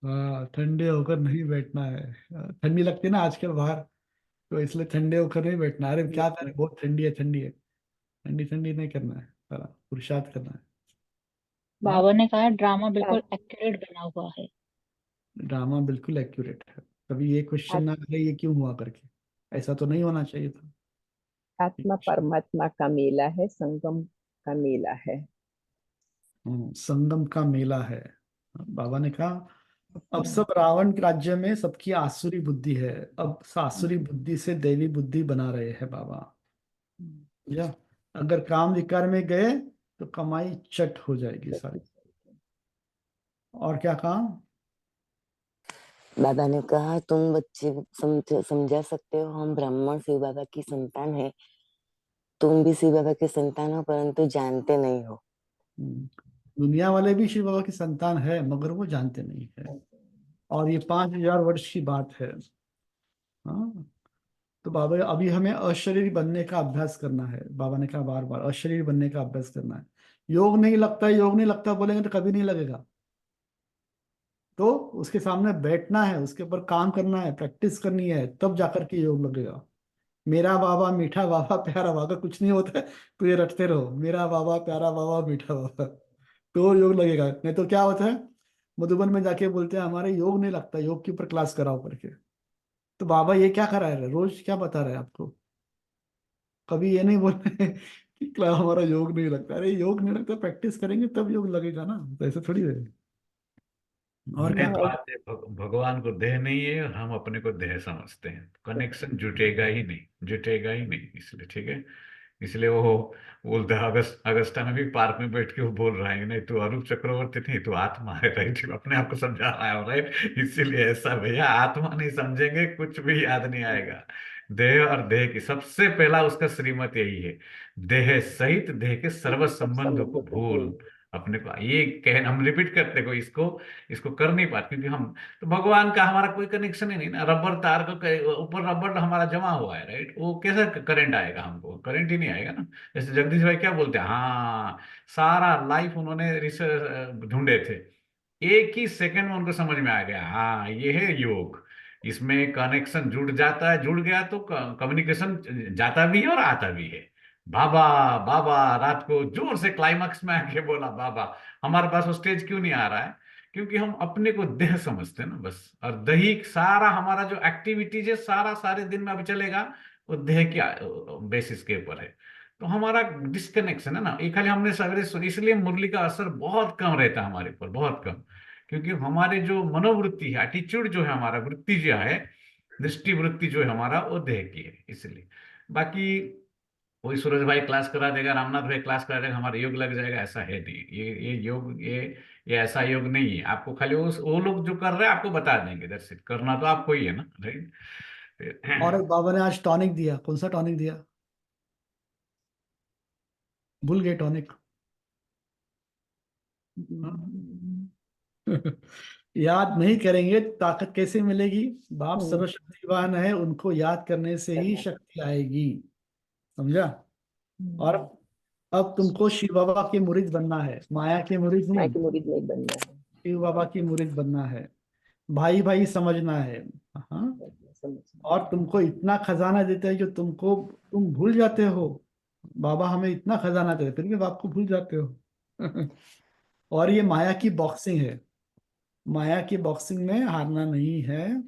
हाँ, ठंडे होकर नहीं बैठना है। ठंडी लगती है ना आजकल बाहर, तो इसलिए ठंडे होकर नहीं बैठना। अरे क्या करें, बहुत ठंडी है, ठंडी है। ठंडी ठंडी नहीं करना है, सारा पुरुषार्थ करना है। हाँ, बाबा ने कहा ड्रामा बिल्कुल एक्यूरेट बना हुआ है। ड्रामा बिल्कुल एक्यूरेट है। कभी ये क्वेश्चन ना करे ये क्यों हुआ करके, ऐसा तो नहीं होना चाहिए था। आत्मा परमात्मा का मेला है, संगम का मेला है। संगम का मेला है। बाबा ने कहा अब सब रावण के राज्य में सबकी आसुरी बुद्धि है, अब आसुरी बुद्धि से दैवी बुद्धि बना रहे हैं बाबा। या अगर काम विकार में गए तो कमाई चट हो जाएगी सारी। और क्या कहा? बाबा ने कहा तुम बच्चे समझा सकते हो हम ब्राह्मण शिव बाबा की संतान है, तुम भी शिव बाबा के संतान हो परंतु जानते नहीं हो। दुनिया वाले भी शिव बाबा की संतान है मगर वो जानते नहीं है। और ये 5000 वर्ष की बात है। हाँ, तो बाबा अभी हमें अशरीरी बनने का अभ्यास करना है। बाबा ने कहा बार बार अशरीरी बनने का अभ्यास करना है। योग नहीं लगता, योग नहीं लगता बोलेंगे तो कभी नहीं लगेगा। तो उसके सामने बैठना है, उसके ऊपर काम करना है, प्रैक्टिस करनी है, तब जाकर के योग लगेगा। मेरा बाबा मीठा बाबा प्यारा बाबा कुछ नहीं होता है, तो ये रटते रहो मेरा बाबा प्यारा बाबा मीठा बाबा, तो योग लगेगा। नहीं तो क्या होता है, मधुबन में जाके बोलते हैं हमारे योग नहीं लगता, योग के ऊपर क्लास कराओ करके। तो बाबा ये क्या करा रहे, रोज क्या बता रहे हैं आपको? कभी ये नहीं बोल रहे कि क्लास हमारा योग नहीं लगता। अरे योग नहीं लगता, प्रैक्टिस करेंगे तब योग लगेगा ना, तो ऐसे थोड़ी है। और क्या? मेन बात है भगवान को देह नहीं है और हम अपने को देह समझते हैं, कनेक्शन जुटेगा ही नहीं, जुटेगा ही नहीं। इसलिए ठीक है, इसलिए वो बोलता है अगस्ता में भी पार्क में बैठ के वो बोल रहा है नहीं तू अरूप चक्रवर्ती नहीं तू आत्मा है, राइट? अपने आप को समझा रहा है, राइट? इसीलिए ऐसा भैया आत्मा नहीं समझेंगे कुछ भी याद नहीं आएगा। देह और देह की सबसे पहला उसका श्रीमत यही है, देह सहित देह के सर्व संबंधों को भूल। अपने को ये कह हम रिपीट करते को इसको इसको कर नहीं पाते क्योंकि हम तो भगवान का हमारा कोई कनेक्शन ही नहीं ना। रबर तार को ऊपर रबर हमारा जमा हुआ है, राइट? वो कैसे करंट आएगा, हमको करंट ही नहीं आएगा ना। जैसे जगदीश भाई क्या बोलते हैं, हाँ सारा लाइफ उन्होंने रिसर्च ढूंढे थे, एक ही सेकंड में उनको समझ में आ गया हाँ ये है योग। इसमें कनेक्शन जुड़ जाता है, जुड़ गया तो कम्युनिकेशन जाता भी है और आता भी है। बाबा बाबा रात को जोर से क्लाइमैक्स में आके बोला बाबा। हमारे पास वो स्टेज क्यों नहीं आ रहा है? क्योंकि हम अपने को देह समझते हैं ना बस। और दैहिक सारा हमारा जो एक्टिविटीज है सारा सारे दिन में अभी चलेगा वो देह के बेसिस के ऊपर है। तो हमारा डिस्कनेक्शन है ना, ये खाली हमने सवेरे इसलिए मुरली का असर बहुत कम रहता है हमारे ऊपर, बहुत कम। क्योंकि हमारे जो मनोवृत्ति है, एटीट्यूड जो है हमारा, वृत्ति जो है, दृष्टि वृत्ति जो है हमारा वो देह की है। इसलिए बाकी वही सूरज भाई क्लास करा देगा, रामनाथ भाई क्लास करा देगा, हमारा योग लग जाएगा, ऐसा है नहीं। ये योग ये ऐसा योग नहीं है। आपको खाली वो लोग जो कर रहे हैं आपको बता देंगे, दर्शित करना तो आपको ही है ना, राइट? और बाबा ने आज टॉनिक दिया, कौन सा टॉनिक दिया? भूल गए टॉनिक। याद नहीं करेंगे तो ताकत कैसे मिलेगी? बाप सर्वशक्तिवान है, उनको याद करने से ही शक्ति आएगी। समझा? और अब तुमको शिव बाबा के मुरीद बनना है, माया के मुरीद माया नहीं, की मुरीद नहीं बनना है, शिव बाबा की मुरीद बनना है। भाई भाई समझना है। हाँ, समझना। और तुमको इतना खजाना देते हैं जो तुम भूल जाते हो। बाबा हमें इतना खजाना देते हैं फिर भी बाप को भूल जाते हो। और ये माया की बॉक्सिंग है, माया की बॉक्सिंग में हारना नहीं है।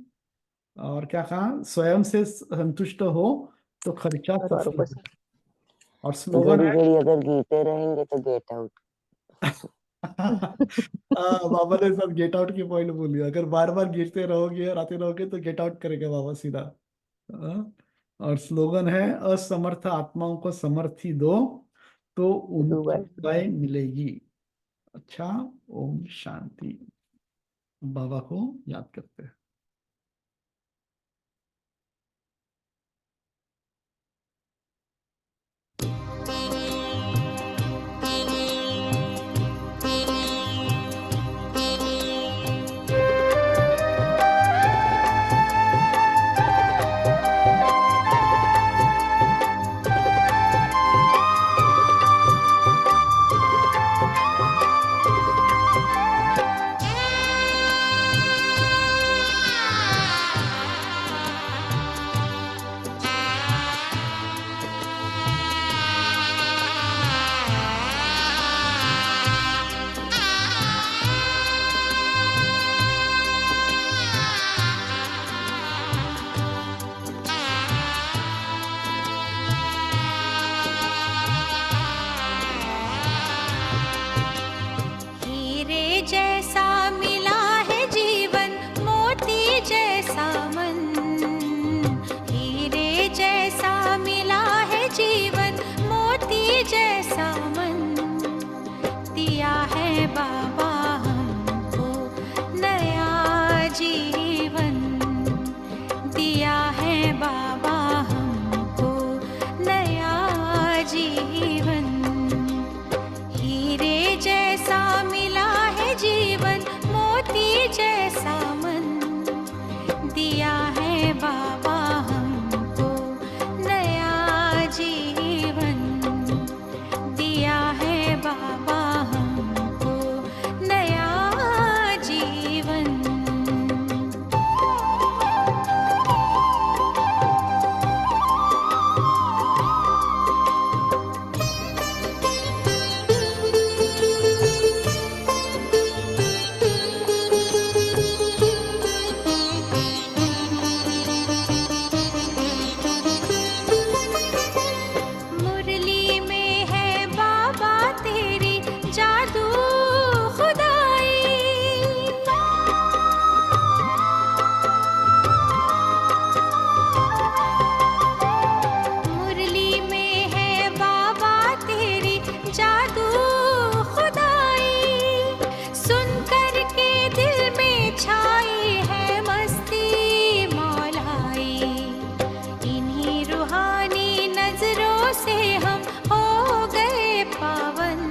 और क्या कहा, स्वयं से संतुष्ट हो तो खर्चा और औरों सफल को हो। और स्लोगन घड़ी है घड़ी अगर गिरते रहेंगे तो गेट आउट। बाबा ने सब गेट आउट की पॉइंट बोली, अगर बार बार गिरते रहोगे और आते रहोगे तो गेट आउट करेगा बाबा सीधा। हाँ, और स्लोगन है असमर्थ आत्माओं को समर्थी दो तो उनकी दुआ दुआएं मिलेगी। अच्छा, ओम शांति। बाबा को याद करते हैं। जैसा मन दिया है बाबा हमको नया जीवन दिया है बाबा हमको नया जीवन हीरे जैसा मिला है जीवन मोती जैसा मन दिया है बाबा हमको नया जीवन दिया है बाबा हमको नया जीवन मुरली में है बाबा तेरी जादू खुदाई मुरली में है बाबा तेरी जादू खुदाई सुन कर के दिल में छाई है मस्ती मौलाई इन्हीं रूहानी नजरों से हम हो गए पावन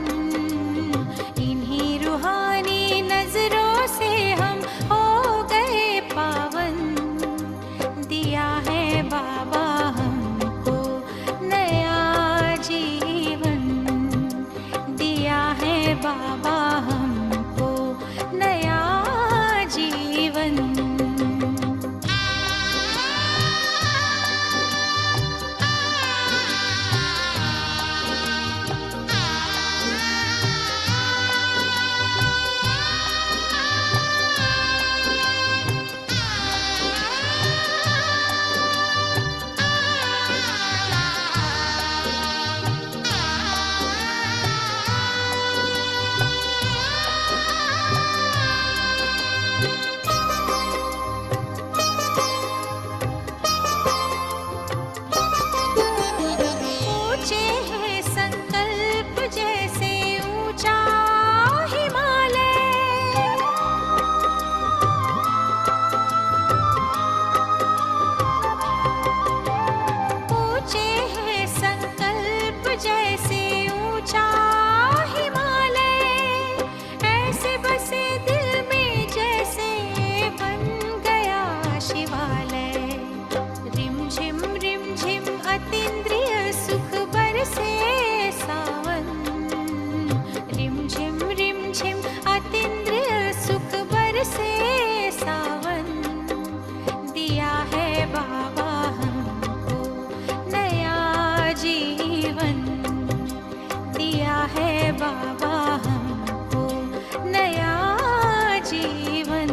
इन्हीं रूहानी नजरों से हम हो गए पावन दिया है बाबा हमको नया जीवन दिया है बाबा हमको नया जीवन ऊंचे हैं संकल्प जैसे ऊंचा हिमालय ऊंचे हैं संकल्प जैसे ऊंचा हिमालय ऐसे बसे दिल में जैसे बन गया शिवालय रिम झिम अतीन्द्रिय सुख बरसे सावन रिम झिम अतीन्द्रिय सुख बरसे सावन दिया है बाबा हमको नया जीवन दिया है बाबा हमको नया जीवन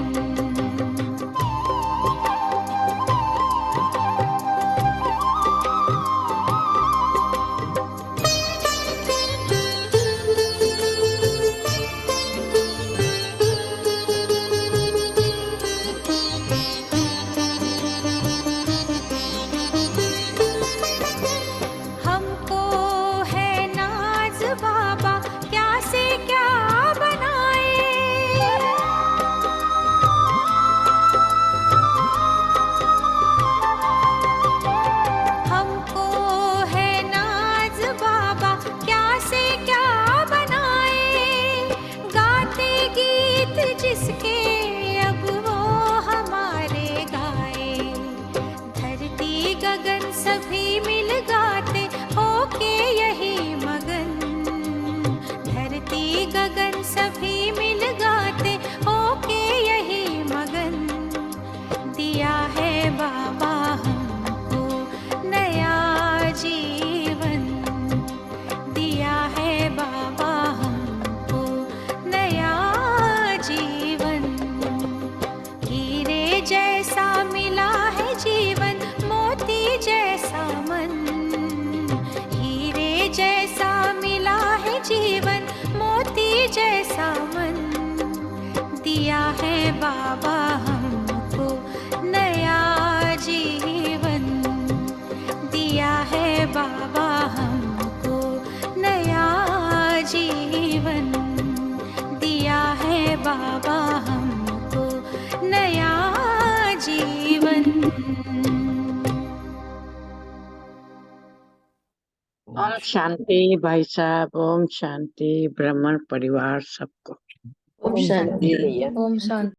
हमको है नाज बाबा क्या से क्या बनाए हमको है नाज बाबा क्या से क्या बनाए गाते गीत जिसके अब वो हमारे गाए धरती गगन सभी मिल गाते होके यही मगन धरती गगन सभी मिल गाते होके यही मगन दिया है बाबा हमको नया जीवन दिया है बाबा हमको नया जीवन हीरे जैसा मिला है जीवन मोती जैसा मन हीरे जैसा मिला है जीवन मोती जैसा मन दिया है बाबा हमको नया जीवन दिया है बाबा हमको नया जीवन दिया है बाबा हमको नया जीवन। ओम शांति भाई साहब, ओम शांति ब्राह्मण परिवार सबको। ओम शांति भैया। ओम शांति।